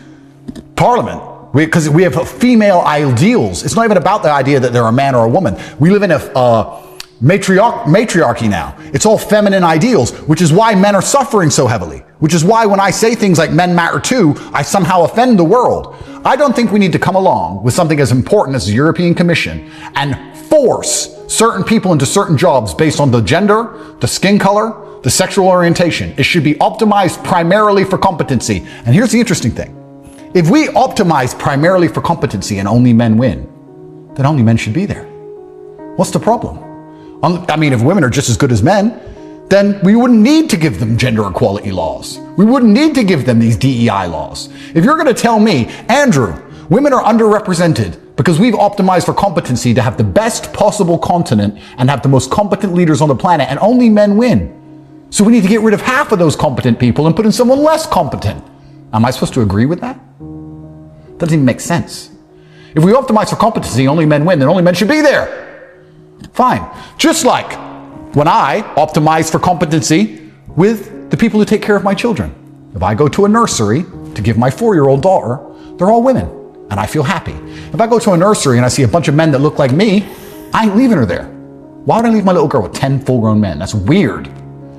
parliament. Because we have female ideals. It's not even about the idea that they're a man or a woman. We live in a matriarchy now. It's all feminine ideals, which is why men are suffering so heavily. Which is why when I say things like men matter too, I somehow offend the world. I don't think we need to come along with something as important as the European Commission and force certain people into certain jobs based on the gender, the skin color, the sexual orientation. It should be optimized primarily for competency. And here's the interesting thing. If we optimize primarily for competency and only men win, then only men should be there. What's the problem? I mean, if women are just as good as men, then we wouldn't need to give them gender equality laws. We wouldn't need to give them these DEI laws. If you're going to tell me, Andrew, women are underrepresented because we've optimized for competency to have the best possible continent and have the most competent leaders on the planet, and only men win. So we need to get rid of half of those competent people and put in someone less competent. Am I supposed to agree with that? Doesn't even make sense. If we optimize for competency, only men win, then only men should be there. Fine. Just like when I optimize for competency with the people who take care of my children. If I go to a nursery to give my 4-year-old daughter, they're all women, and I feel happy. If I go to a nursery and I see a bunch of men that look like me, I ain't leaving her there. Why would I leave my little girl with 10 full-grown men? That's weird.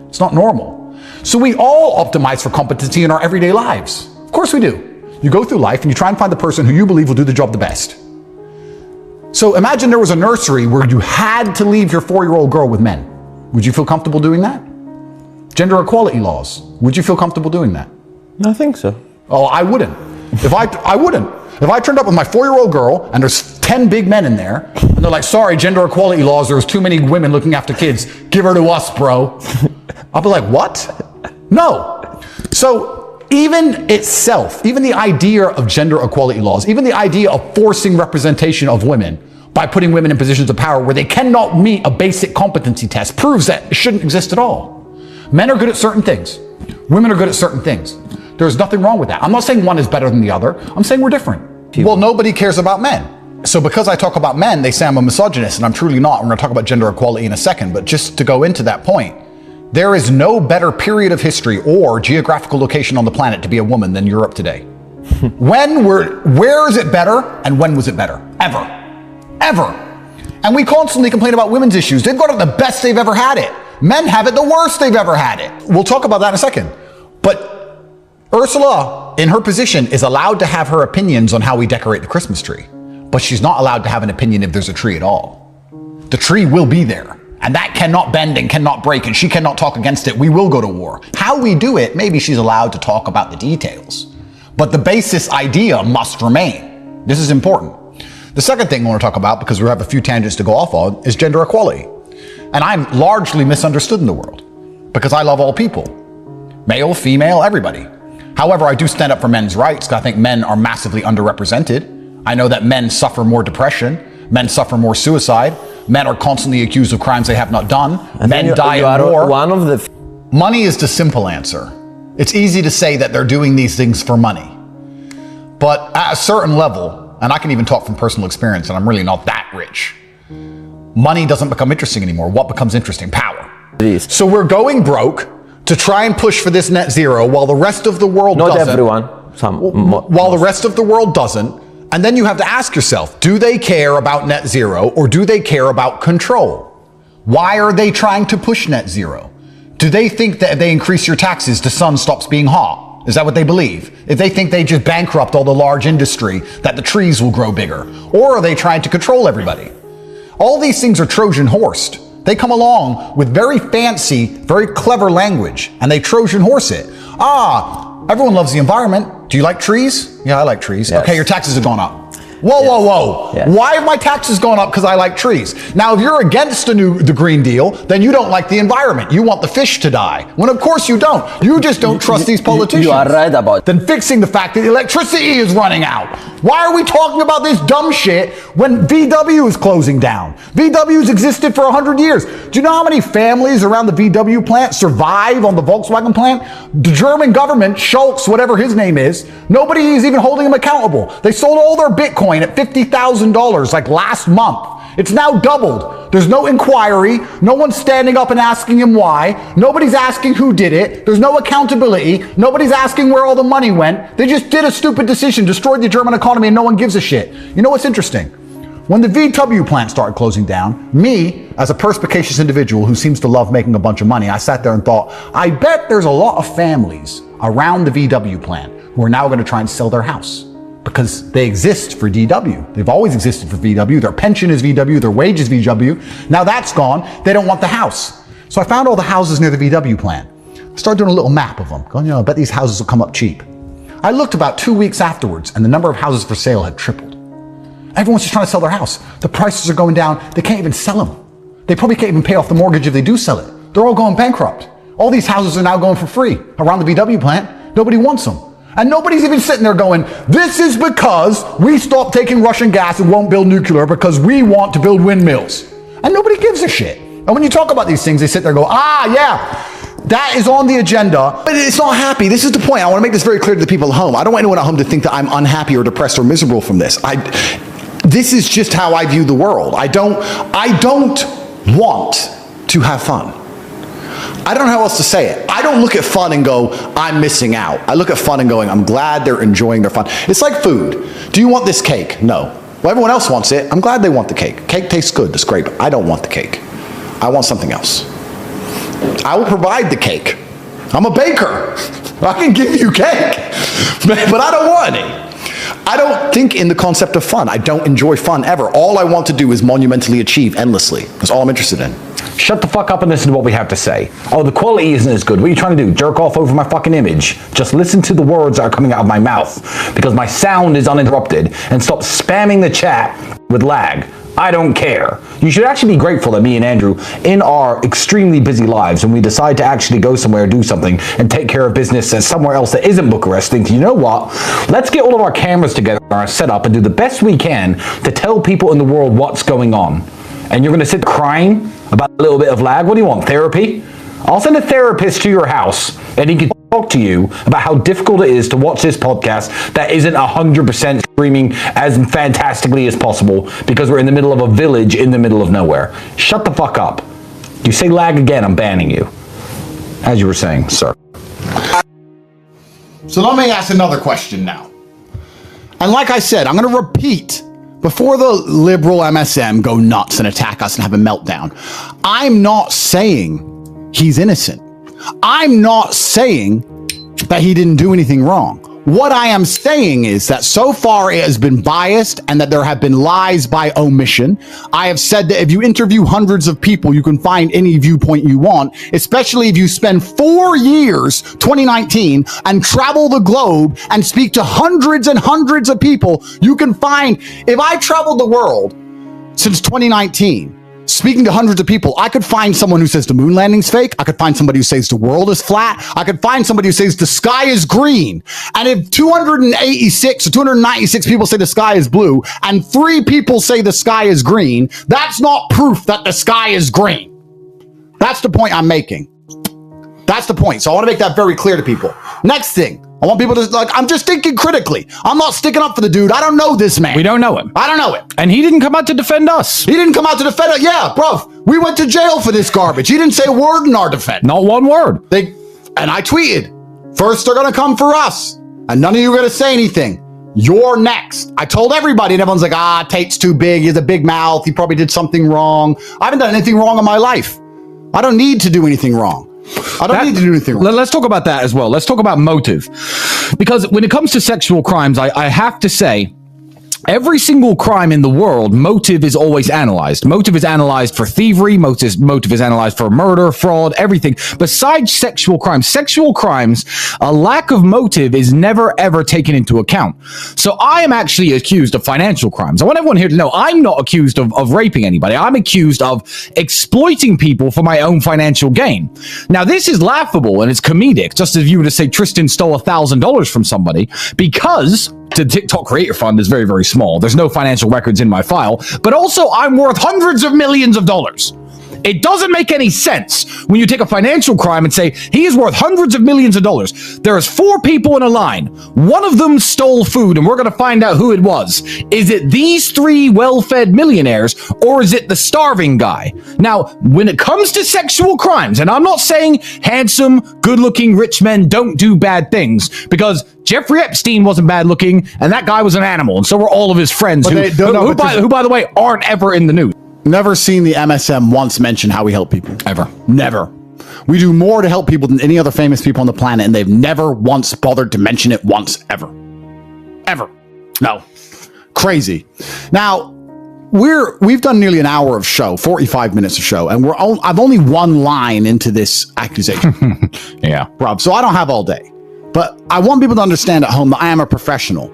It's not normal. So we all optimize for competency in our everyday lives. Of course we do. You go through life and you try and find the person who you believe will do the job the best. So imagine there was a nursery where you had to leave your 4-year-old girl with men. Would you feel comfortable doing that? Gender equality laws. Would you feel comfortable doing that? I think so. Oh, I wouldn't. I wouldn't. If I turned up with my 4-year-old girl and there's 10 big men in there and they're like, sorry, gender equality laws, there's too many women looking after kids. Give her to us, bro. I'll be like, what? No. So even itself, even the idea of gender equality laws, even the idea of forcing representation of women by putting women in positions of power where they cannot meet a basic competency test proves that it shouldn't exist at all. Men are good at certain things. Women are good at certain things. There's nothing wrong with that. I'm not saying one is better than the other. I'm saying we're different. Well, nobody cares about men. So because I talk about men, they say I'm a misogynist, and I'm truly not. We're going to talk about gender equality in a second. But just to go into that point, there is no better period of history or geographical location on the planet to be a woman than Europe today. Where is it better and when was it better? Ever. And we constantly complain about women's issues. They've got it the best they've ever had it. Men have it the worst they've ever had it. We'll talk about that in a second. But Ursula, in her position, is allowed to have her opinions on how we decorate the Christmas tree. But she's not allowed to have an opinion if there's a tree at all. The tree will be there. And that cannot bend and cannot break, and she cannot talk against it. We will go to war. How we do it, maybe she's allowed to talk about the details. But the basis idea must remain. This is important. The second thing I want to talk about, because we have a few tangents to go off on, is gender equality. And I'm largely misunderstood in the world, because I love all people. Male, female, everybody. However, I do stand up for men's rights, because I think men are massively underrepresented. I know that men suffer more depression, men suffer more suicide, men are constantly accused of crimes they have not done, men die in war. One of the Money is the simple answer. It's easy to say that they're doing these things for money. But at a certain level, and I can even talk from personal experience, and I'm really not that rich, money doesn't become interesting anymore. What becomes interesting? Power. So we're going broke to try and push for this net zero while the rest of the world not doesn't. everyone. While the rest of the world doesn't. And then you have to ask yourself, do they care about net zero or do they care about control? Why are they trying to push net zero? Do they think that if they increase your taxes, the sun stops being hot? Is that what they believe? If they think they just bankrupt all the large industry, that the trees will grow bigger? Or are they trying to control everybody? All these things are Trojan horsed. They come along with very fancy, very clever language, and they Trojan horse it. Everyone loves the environment. Do you like trees? Yeah, I like trees. Yes. Okay, your taxes have gone up. Whoa. Yes. Why have my taxes gone up? Because I like trees. Now, if you're against the Green Deal, then you don't like the environment. You want the fish to die. When of course you don't. You just don't trust these politicians. You are right about Then fixing the fact that electricity is running out. Why are we talking about this dumb shit when VW is closing down? VW's existed for 100 years. Do you know how many families around the VW plant survive on the Volkswagen plant? The German government, Schultz, whatever his name is, nobody is even holding him accountable. They sold all their Bitcoin at $50,000 like last month. It's now doubled. There's no inquiry. No one's standing up and asking him why. Nobody's asking who did it. There's no accountability. Nobody's asking where all the money went. They just did a stupid decision, destroyed the German economy, and no one gives a shit. You know what's interesting? When the VW plant started closing down, me, as a perspicacious individual who seems to love making a bunch of money, I sat there and thought, I bet there's a lot of families around the VW plant who are now going to try and sell their house. Because they exist for VW. They've always existed for VW. Their pension is VW. Their wage is VW. Now that's gone. They don't want the house. So I found all the houses near the VW plant. I started doing a little map of them. Going, I bet these houses will come up cheap. I looked about 2 weeks afterwards, and the number of houses for sale had tripled. Everyone's just trying to sell their house. The prices are going down. They can't even sell them. They probably can't even pay off the mortgage if they do sell it. They're all going bankrupt. All these houses are now going for free around the VW plant. Nobody wants them. And nobody's even sitting there going, this is because we stopped taking Russian gas and won't build nuclear because we want to build windmills. And nobody gives a shit. And when you talk about these things, they sit there and go, yeah, that is on the agenda. But it's not happy. This is the point. I want to make this very clear to the people at home. I don't want anyone at home to think that I'm unhappy or depressed or miserable from this. This is just how I view the world. I don't want to have fun. I don't know how else to say it. I don't look at fun and go, I'm missing out. I look at fun and going, I'm glad they're enjoying their fun. It's like food. Do you want this cake? No. Well, everyone else wants it. I'm glad they want the cake. Cake tastes good. That's great. But I don't want the cake. I want something else. I will provide the cake. I'm a baker. I can give you cake. But I don't want any. I don't think in the concept of fun. I don't enjoy fun ever. All I want to do is monumentally achieve endlessly. That's all I'm interested in. Shut the fuck up and listen to what we have to say. Oh, the quality isn't as good. What are you trying to do? Jerk off over my fucking image? Just listen to the words that are coming out of my mouth because my sound is uninterrupted, and stop spamming the chat with lag. I don't care. You should actually be grateful that me and Andrew, in our extremely busy lives, when we decide to actually go somewhere, do something, and take care of business at somewhere else that isn't Bucharest, think, you know what? Let's get all of our cameras together, our setup, and do the best we can to tell people in the world what's going on. And you're going to sit crying about a little bit of lag? What do you want, therapy? I'll send a therapist to your house, and he can talk to you about how difficult it is to watch this podcast that isn't 100% streaming as fantastically as possible because we're in the middle of a village in the middle of nowhere. Shut the fuck up. You say lag again, I'm banning you. As you were saying, sir. So let me ask another question now. And like I said, I'm going to repeat before the liberal MSM go nuts and attack us and have a meltdown. I'm not saying he's innocent. I'm not saying that he didn't do anything wrong. What I am saying is that so far it has been biased and that there have been lies by omission. I have said that if you interview hundreds of people, you can find any viewpoint you want, especially if you spend 4 years, 2019, and travel the globe and speak to hundreds and hundreds of people. You can find, if I traveled the world since 2019, speaking to hundreds of people, I could find someone who says the moon landing's fake. I could find somebody who says the world is flat. I could find somebody who says the sky is green. And if 286 or 296 people say the sky is blue and 3 people say the sky is green, that's not proof that the sky is green. That's the point I'm making. That's the point. So I want to make that very clear to people. Next thing, I want people to, like, I'm just thinking critically. I'm not sticking up for the dude. I don't know this man. We don't know him. I don't know him. And he didn't come out to defend us. He didn't come out to defend us. Yeah, bro. We went to jail for this garbage. He didn't say a word in our defense. Not one word. And I tweeted, first they're going to come for us. And none of you are going to say anything. You're next. I told everybody, and everyone's like, Tate's too big. He has a big mouth. He probably did something wrong. I haven't done anything wrong in my life. I don't need to do anything wrong. I don't need to do anything wrong. Let's talk about that as well. Let's talk about motive. Because when it comes to sexual crimes, I have to say, every single crime in the world, motive is always analyzed. Motive is analyzed for thievery. Motive is analyzed for murder, fraud, everything. Besides sexual crimes, a lack of motive is never, ever taken into account. So I am actually accused of financial crimes. I want everyone here to know I'm not accused of raping anybody. I'm accused of exploiting people for my own financial gain. Now, this is laughable and it's comedic, just as if you were to say Tristan stole $1,000 from somebody, because the TikTok Creator Fund is very, very small. There's no financial records in my file, but also I'm worth hundreds of millions of dollars. It doesn't make any sense when you take a financial crime and say he is worth hundreds of millions of dollars. There's 4 people in a line. One of them stole food, and we're going to find out who it was. Is it these 3 well-fed millionaires, or is it the starving guy? Now, when it comes to sexual crimes, and I'm not saying handsome, good-looking rich men don't do bad things, because Jeffrey Epstein wasn't bad looking, and that guy was an animal, and so were all of his friends, who, by the way, aren't ever in the news. Never seen the MSM once mention how we help people. Ever. Never. We do more to help people than any other famous people on the planet, and they've never once bothered to mention it once, ever. Ever. No. Crazy. Now, we've done nearly an hour of show, 45 minutes of show, and I've only one line into this accusation. Yeah. Rob, so I don't have all day. But I want people to understand at home that I am a professional.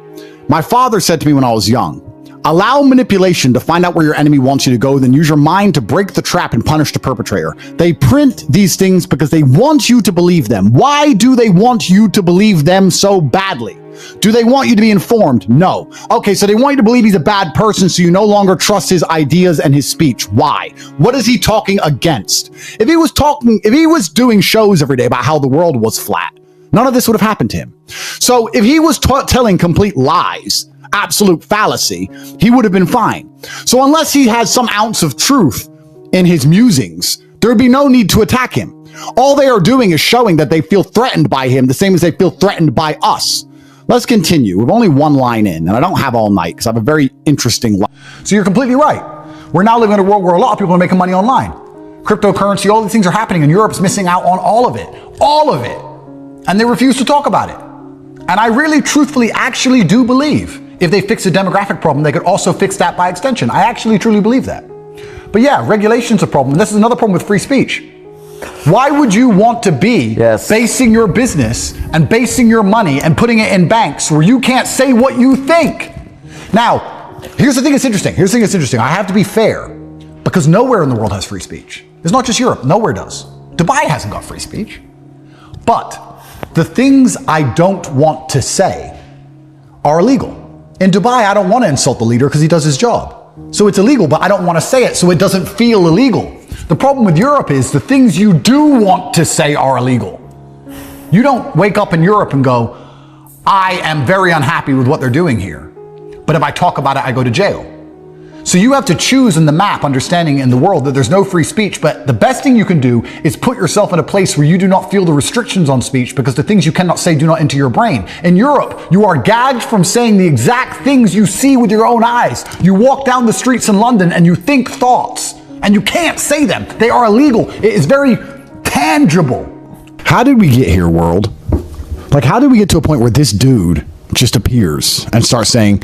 My father said to me when I was young, allow manipulation to find out where your enemy wants you to go, then use your mind to break the trap and punish the perpetrator. They print these things because they want you to believe them. Why do they want you to believe them so badly? Do they want you to be informed? No. Okay, so they want you to believe he's a bad person, so you no longer trust his ideas and his speech. Why? What is he talking against? If he was doing shows every day about how the world was flat, none of this would have happened to him. So if he was telling complete lies, absolute fallacy, he would have been fine. So unless he has some ounce of truth in his musings, there would be no need to attack him. All they are doing is showing that they feel threatened by him, the same as they feel threatened by us. Let's continue. We've only one line in, and I don't have all night because I have a very interesting line. So you're completely right. We're now living in a world where a lot of people are making money online. Cryptocurrency, all these things are happening, and Europe's missing out on all of it. All of it. And they refuse to talk about it. And I really, truthfully, actually do believe if they fix a demographic problem, they could also fix that by extension. I actually, truly believe that. But yeah, regulation's a problem. And this is another problem with free speech. Why would you want to be basing your business and basing your money and putting it in banks where you can't say what you think? Now, here's the thing that's interesting. I have to be fair because nowhere in the world has free speech. It's not just Europe. Nowhere does. Dubai hasn't got free speech. But the things I don't want to say are illegal. In Dubai, I don't want to insult the leader because he does his job. So it's illegal, but I don't want to say it so it doesn't feel illegal. The problem with Europe is the things you do want to say are illegal. You don't wake up in Europe and go, I am very unhappy with what they're doing here. But if I talk about it, I go to jail. So you have to choose in the map, understanding in the world that there's no free speech, but the best thing you can do is put yourself in a place where you do not feel the restrictions on speech because the things you cannot say do not enter your brain. In Europe, you are gagged from saying the exact things you see with your own eyes. You walk down the streets in London and you think thoughts and you can't say them. They are illegal. It is very tangible. How did we get here, world? Like, how did we get to a point where this dude just appears and starts saying,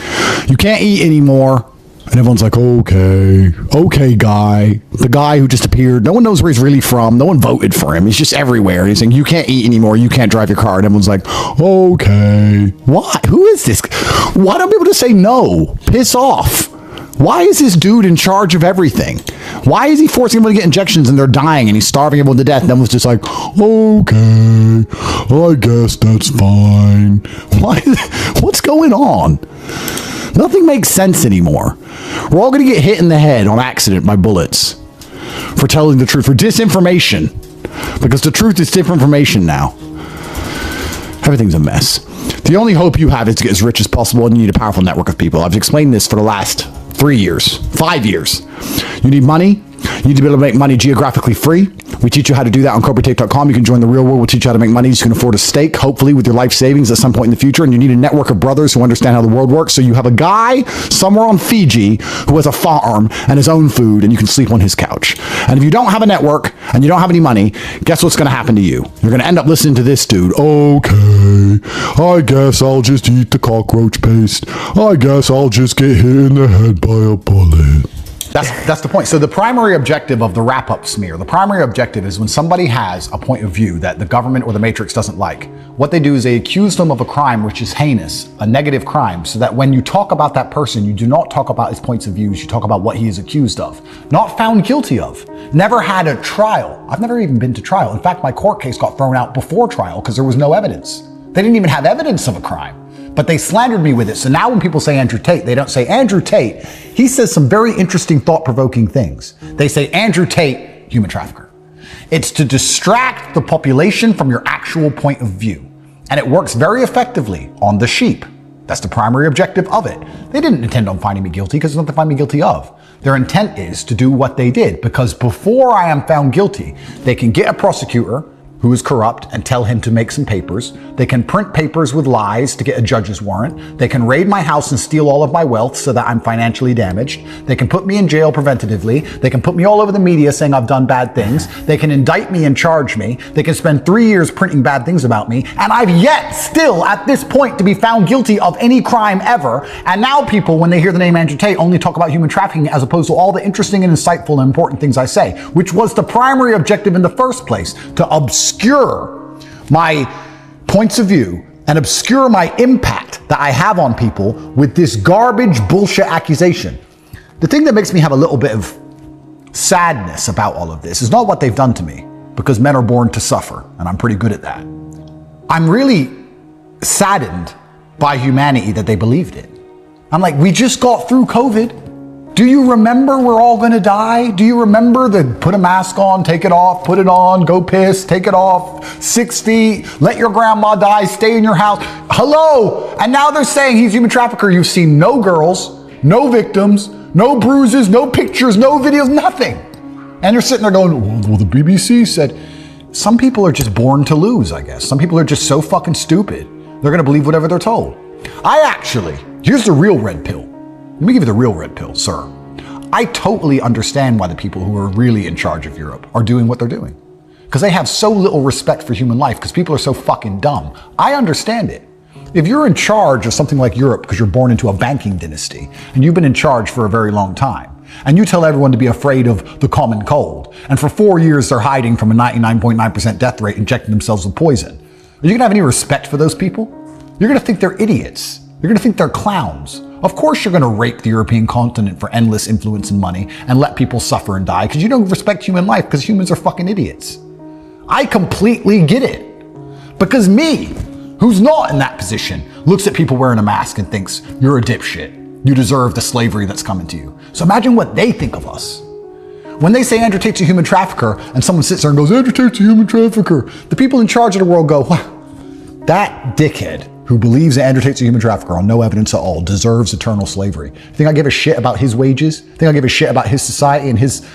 you can't eat anymore? And everyone's like, okay, guy. The guy who just appeared. No one knows where he's really from. No one voted for him. He's just everywhere. He's saying, you can't eat anymore. You can't drive your car. And everyone's like, okay. Why? Who is this? Why don't people just say no? Piss off. Why is this dude in charge of everything? Why is he forcing everyone to get injections and they're dying and he's starving everyone to death? And everyone's just like, okay, I guess that's fine. Why? What's going on? Nothing makes sense anymore. We're all going to get hit in the head on accident by bullets for telling the truth, for disinformation, because the truth is disinformation now. Everything's a mess. The only hope you have is to get as rich as possible, and you need a powerful network of people. I've explained this for the last 3 years, 5 years. You need money. You need to be able to make money geographically free. We teach you how to do that on CobraTape.com. You can join the real world. We'll teach you how to make money. You can afford a stake, hopefully, with your life savings at some point in the future. And you need a network of brothers who understand how the world works. So you have a guy somewhere on Fiji who has a farm and his own food, and you can sleep on his couch. And if you don't have a network and you don't have any money, guess what's going to happen to you? You're going to end up listening to this dude. Okay, I guess I'll just eat the cockroach paste. I guess I'll just get hit in the head by a bullet. That's the point. So the primary objective of the wrap-up smear, the primary objective is when somebody has a point of view that the government or the Matrix doesn't like, what they do is they accuse them of a crime which is heinous, a negative crime, so that when you talk about that person, you do not talk about his points of views, you talk about what he is accused of, not found guilty of, never had a trial. I've never even been to trial. In fact, my court case got thrown out before trial because there was no evidence. They didn't even have evidence of a crime. But they slandered me with it. So now when people say Andrew Tate, they don't say Andrew Tate. He says some very interesting, thought-provoking things. They say Andrew Tate, human trafficker. It's to distract the population from your actual point of view. And it works very effectively on the sheep. That's the primary objective of it. They didn't intend on finding me guilty because there's nothing to find me guilty of. Their intent is to do what they did, because before I am found guilty, they can get a prosecutor who is corrupt and tell him to make some papers. They can print papers with lies to get a judge's warrant. They can raid my house and steal all of my wealth so that I'm financially damaged. They can put me in jail preventatively. They can put me all over the media saying I've done bad things. They can indict me and charge me. They can spend 3 years printing bad things about me. And I've yet still at this point to be found guilty of any crime ever. And now people, when they hear the name Andrew Tate, only talk about human trafficking as opposed to all the interesting and insightful and important things I say, which was the primary objective in the first place, to obscure my points of view and obscure my impact that I have on people with this garbage bullshit accusation. The thing that makes me have a little bit of sadness about all of this is not what they've done to me, because men are born to suffer, and I'm pretty good at that. I'm really saddened by humanity that they believed it. I'm like, we just got through COVID. Do you remember we're all gonna die? Do you remember the put a mask on, take it off, put it on, go piss, take it off, 6 feet, let your grandma die, stay in your house? Hello! And now they're saying he's a human trafficker. You've seen no girls, no victims, no bruises, no pictures, no videos, nothing. And they're sitting there going, well, the BBC said. Some people are just born to lose, I guess. Some people are just so fucking stupid, they're gonna believe whatever they're told. Here's the real red pill. Let me give you the real red pill, sir. I totally understand why the people who are really in charge of Europe are doing what they're doing. Because they have so little respect for human life, because people are so fucking dumb. I understand it. If you're in charge of something like Europe because you're born into a banking dynasty, and you've been in charge for a very long time, and you tell everyone to be afraid of the common cold, and for 4 years they're hiding from a 99.9% death rate, injecting themselves with poison, are you gonna have any respect for those people? You're gonna think they're idiots. You're gonna think they're clowns. Of course you're gonna rape the European continent for endless influence and money and let people suffer and die because you don't respect human life, because humans are fucking idiots. I completely get it. Because me, who's not in that position, looks at people wearing a mask and thinks, you're a dipshit. You deserve the slavery that's coming to you. So imagine what they think of us. When they say Andrew Tate's a human trafficker and someone sits there and goes, Andrew Tate's a human trafficker, the people in charge of the world go, wow, that dickhead who believes that Andrew Tate's a human trafficker on no evidence at all deserves eternal slavery. Think I give a shit about his wages? Think I give a shit about his society and his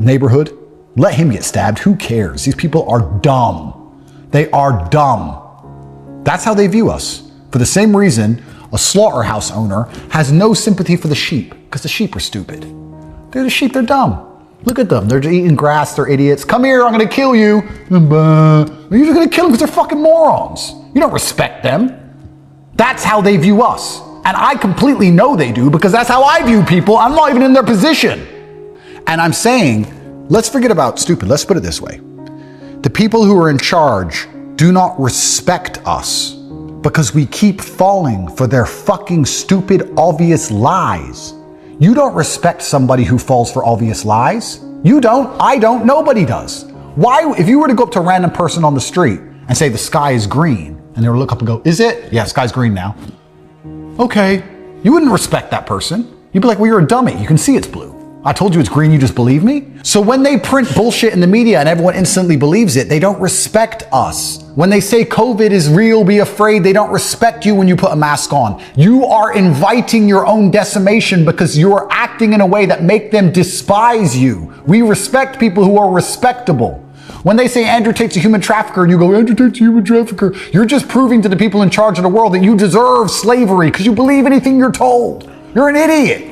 neighborhood? Let him get stabbed. Who cares? These people are dumb. They are dumb. That's how they view us. For the same reason, a slaughterhouse owner has no sympathy for the sheep, because the sheep are stupid. They're the sheep, they're dumb. Look at them. They're just eating grass. They're idiots. Come here, I'm going to kill you. You're just going to kill them because they're fucking morons. You don't respect them. That's how they view us. And I completely know they do because that's how I view people. I'm not even in their position. And I'm saying, let's forget about stupid. Let's put it this way. The people who are in charge do not respect us because we keep falling for their fucking stupid, obvious lies. You don't respect somebody who falls for obvious lies. You don't, I don't, nobody does. Why, if you were to go up to a random person on the street and say the sky is green, and they would look up and go, is it? Yeah, the sky's green now. Okay, you wouldn't respect that person. You'd be like, well, you're a dummy. You can see it's blue. I told you it's green, you just believe me? So when they print bullshit in the media and everyone instantly believes it, they don't respect us. When they say COVID is real, be afraid, they don't respect you when you put a mask on. You are inviting your own decimation because you are acting in a way that make them despise you. We respect people who are respectable. When they say Andrew Tate's a human trafficker and you go, Andrew Tate's a human trafficker, you're just proving to the people in charge of the world that you deserve slavery because you believe anything you're told. You're an idiot.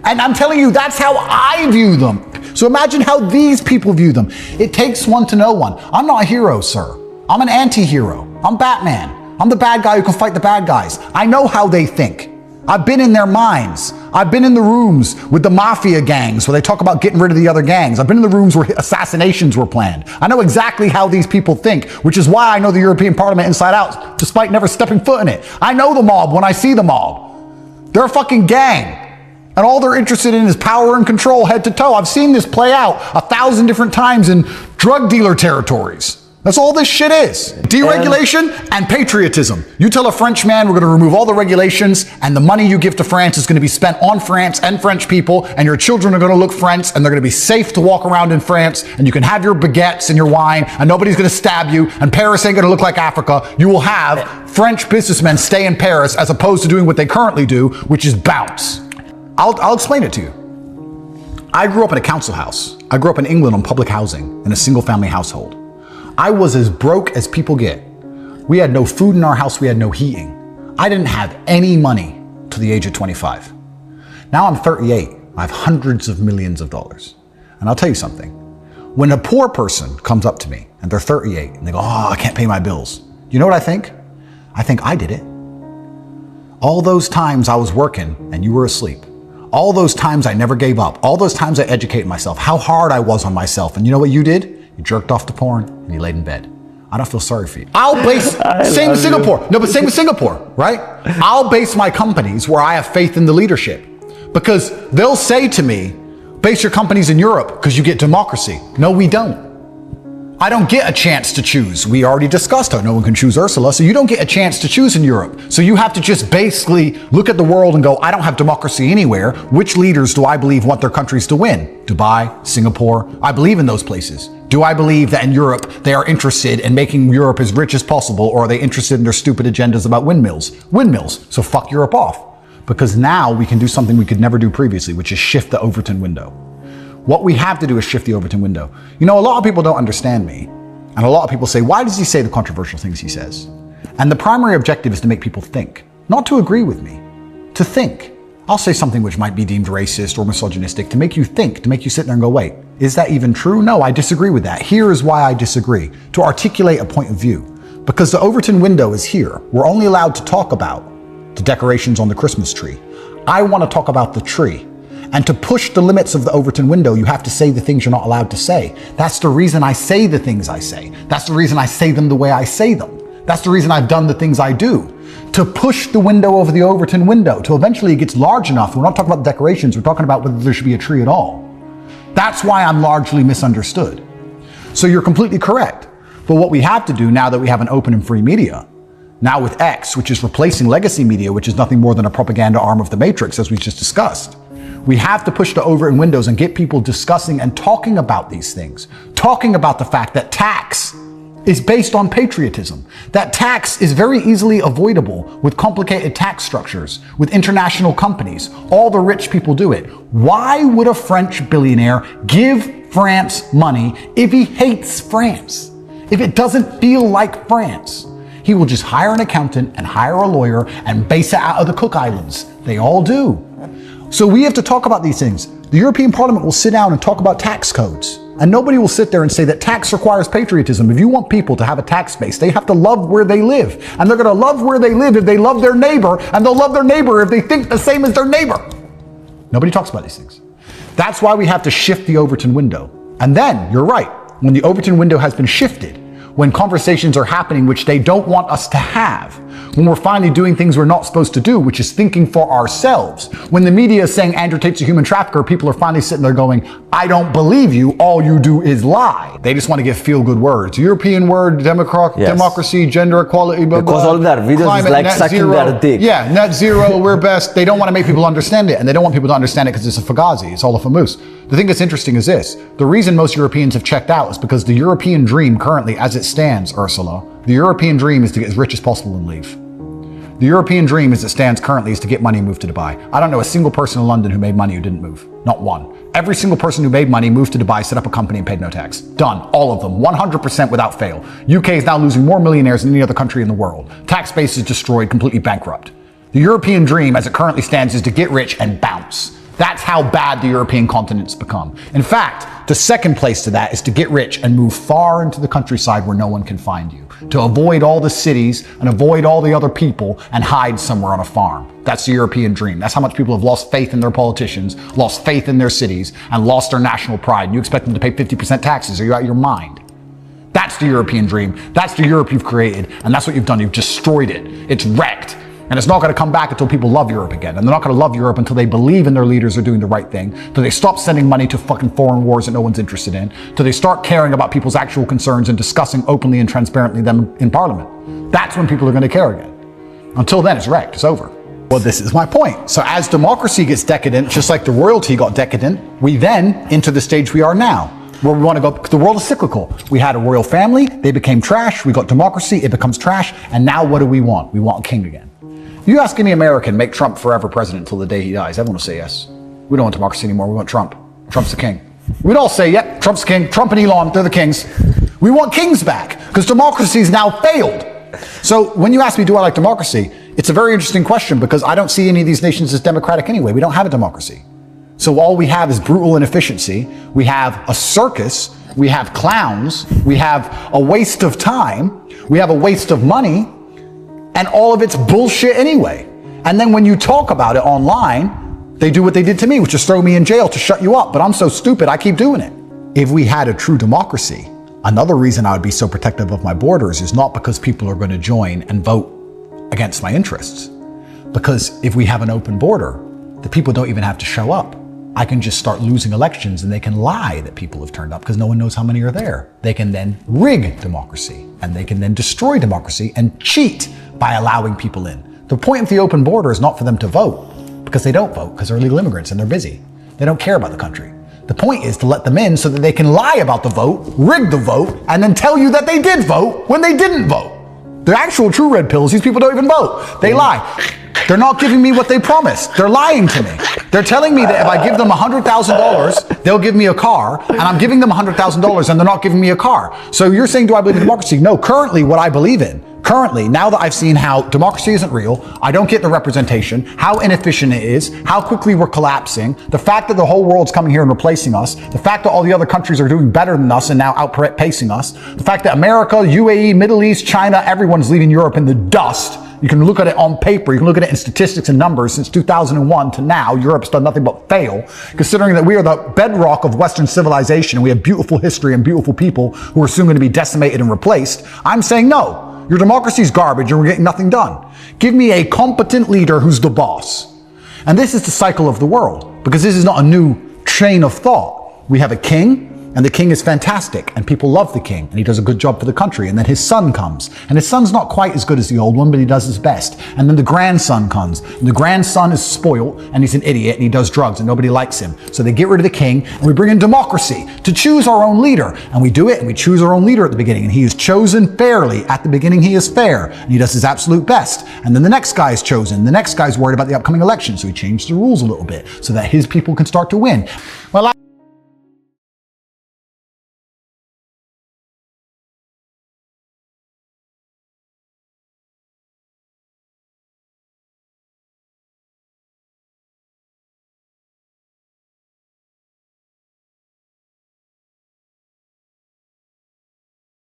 And I'm telling you, that's how I view them. So imagine how these people view them. It takes one to know one. I'm not a hero, sir. I'm an anti-hero. I'm Batman. I'm the bad guy who can fight the bad guys. I know how they think. I've been in their minds. I've been in the rooms with the mafia gangs where they talk about getting rid of the other gangs. I've been in the rooms where assassinations were planned. I know exactly how these people think, which is why I know the European Parliament inside out, despite never stepping foot in it. I know the mob when I see the mob. They're a fucking gang. And all they're interested in is power and control head to toe. I've seen this play out 1,000 different times in drug dealer territories. That's all this shit is. Deregulation and patriotism. You tell a French man we're going to remove all the regulations and the money you give to France is going to be spent on France and French people and your children are going to look French and they're going to be safe to walk around in France and you can have your baguettes and your wine and nobody's going to stab you and Paris ain't going to look like Africa. You will have French businessmen stay in Paris as opposed to doing what they currently do, which is bounce. I'll explain it to you. I grew up in a council house. I grew up in England on public housing in a single family household. I was as broke as people get. We had no food in our house. We had no heating. I didn't have any money to the age of 25. Now I'm 38. I have hundreds of millions of dollars. And I'll tell you something. When a poor person comes up to me and they're 38 and they go, oh, I can't pay my bills. You know what I think? I think I did it. All those times I was working and you were asleep. All those times I never gave up. All those times I educated myself. How hard I was on myself. And you know what you did? You jerked off to porn and you laid in bed. I don't feel sorry for you. I'll base, same with Singapore. No, but same with Singapore, right? I'll base my companies where I have faith in the leadership because they'll say to me, base your companies in Europe because you get democracy. No, we don't. I don't get a chance to choose. We already discussed how no one can choose Ursula, so you don't get a chance to choose in Europe. So you have to just basically look at the world and go, I don't have democracy anywhere. Which leaders do I believe want their countries to win? Dubai, Singapore, I believe in those places. Do I believe that in Europe they are interested in making Europe as rich as possible, or are they interested in their stupid agendas about windmills? Windmills, so fuck Europe off. Because now we can do something we could never do previously, which is shift the Overton window. What we have to do is shift the Overton window. You know, a lot of people don't understand me. And a lot of people say, why does he say the controversial things he says? And the primary objective is to make people think, not to agree with me, to think. I'll say something which might be deemed racist or misogynistic to make you think, to make you sit there and go, wait, is that even true? No, I disagree with that. Here is why I disagree. To articulate a point of view. Because the Overton window is here. We're only allowed to talk about the decorations on the Christmas tree. I want to talk about the tree. And to push the limits of the Overton window, you have to say the things you're not allowed to say. That's the reason I say the things I say. That's the reason I say them the way I say them. That's the reason I've done the things I do. To push the window over the Overton window, to eventually it gets large enough. We're not talking about decorations, we're talking about whether there should be a tree at all. That's why I'm largely misunderstood. So you're completely correct. But what we have to do now that we have an open and free media, now with X, which is replacing legacy media, which is nothing more than a propaganda arm of the Matrix, as we just discussed, we have to push the Overton windows and get people discussing and talking about these things. Talking about the fact that tax is based on patriotism. That tax is very easily avoidable with complicated tax structures, with international companies. All the rich people do it. Why would a French billionaire give France money if he hates France? If it doesn't feel like France? He will just hire an accountant and hire a lawyer and base it out of the Cook Islands. They all do. So we have to talk about these things. The European Parliament will sit down and talk about tax codes. And nobody will sit there and say that tax requires patriotism. If you want people to have a tax base, they have to love where they live. And they're going to love where they live if they love their neighbor, and they'll love their neighbor if they think the same as their neighbor. Nobody talks about these things. That's why we have to shift the Overton window. And then, you're right, when the Overton window has been shifted, when conversations are happening which they don't want us to have, when we're finally doing things we're not supposed to do, which is thinking for ourselves, when the media is saying Andrew Tate's a human trafficker, people are finally sitting there going, I don't believe you, all you do is lie. They just want to give feel-good words. European word, democracy, gender equality, blah, because blah, all their videos climate, is like net sucking zero. their dick. Yeah, net zero, we're best. They don't want to make people understand it, and they don't want people to understand it because it's a fugazi, it's all a famous. The thing that's interesting is this. The reason most Europeans have checked out is because the European dream currently, as it stands, Ursula, the European dream is to get as rich as possible and leave. The European dream as it stands currently is to get money and move to Dubai. I don't know a single person in London who made money who didn't move. Not one. Every single person who made money moved to Dubai, set up a company and paid no tax. Done. All of them. 100% without fail. UK is now losing more millionaires than any other country in the world. Tax base is destroyed, completely bankrupt. The European dream as it currently stands is to get rich and bounce. That's how bad the European continent's become. In fact, the second place to that is to get rich and move far into the countryside where no one can find you. To avoid all the cities and avoid all the other people and hide somewhere on a farm. That's the European dream. That's how much people have lost faith in their politicians, lost faith in their cities, and lost their national pride. And you expect them to pay 50% taxes? Are you out of your mind? That's the European dream. That's the Europe you've created. And that's what you've done. You've destroyed it. It's wrecked. And it's not going to come back until people love Europe again. And they're not going to love Europe until they believe in their leaders are doing the right thing, until they stop sending money to fucking foreign wars that no one's interested in, until they start caring about people's actual concerns and discussing openly and transparently them in Parliament. That's when people are going to care again. Until then, it's wrecked. It's over. Well, this is my point. So as democracy gets decadent, just like the royalty got decadent, we then enter the stage we are now, where we want to go. The world is cyclical. We had a royal family. They became trash. We got democracy. It becomes trash. And now what do we want? We want a king again. You ask any American, make Trump forever president until the day he dies. Everyone will say yes. We don't want democracy anymore. We want Trump. Trump's the king. We'd all say, yep, Trump's the king. Trump and Elon, they're the kings. We want kings back because democracy's now failed. So when you ask me, do I like democracy? It's a very interesting question because I don't see any of these nations as democratic anyway. We don't have a democracy. So all we have is brutal inefficiency. We have a circus. We have clowns. We have a waste of time. We have a waste of money. And all of it's bullshit anyway. And then when you talk about it online, they do what they did to me, which is throw me in jail to shut you up. But I'm so stupid, I keep doing it. If we had a true democracy, another reason I would be so protective of my borders is not because people are going to join and vote against my interests. Because if we have an open border, the people don't even have to show up. I can just start losing elections and they can lie that people have turned up because no one knows how many are there. They can then rig democracy and they can then destroy democracy and cheat by allowing people in. The point of the open border is not for them to vote because they don't vote because they're illegal immigrants and they're busy. They don't care about the country. The point is to let them in so that they can lie about the vote, rig the vote, and then tell you that they did vote when they didn't vote. The actual true red pills, these people don't even vote. They lie. They're not giving me what they promised. They're lying to me. They're telling me that if I give them $100,000, they'll give me a car, and I'm giving them $100,000 and they're not giving me a car. So you're saying, do I believe in democracy? No, currently what I believe in, now that I've seen how democracy isn't real, I don't get the representation, how inefficient it is, how quickly we're collapsing, the fact that the whole world's coming here and replacing us, the fact that all the other countries are doing better than us and now outpacing us, the fact that America, UAE, Middle East, China, everyone's leaving Europe in the dust. You can look at it on paper, you can look at it in statistics and numbers. Since 2001 to now, Europe's done nothing but fail, considering that we are the bedrock of Western civilization and we have beautiful history and beautiful people who are soon going to be decimated and replaced. I'm saying no. Your democracy's garbage and we're getting nothing done. Give me a competent leader who's the boss. And this is the cycle of the world, because this is not a new train of thought. We have a king, and the king is fantastic, and people love the king, and he does a good job for the country. And then his son comes, and his son's not quite as good as the old one, but he does his best. And then the grandson comes, and the grandson is spoiled, and he's an idiot, and he does drugs, and nobody likes him. So they get rid of the king, and we bring in democracy to choose our own leader. And we do it, and we choose our own leader at the beginning, and he is chosen fairly. At the beginning, he is fair, and he does his absolute best. And then the next guy is chosen. The next guy's worried about the upcoming election, so he changed the rules a little bit so that his people can start to win. Well,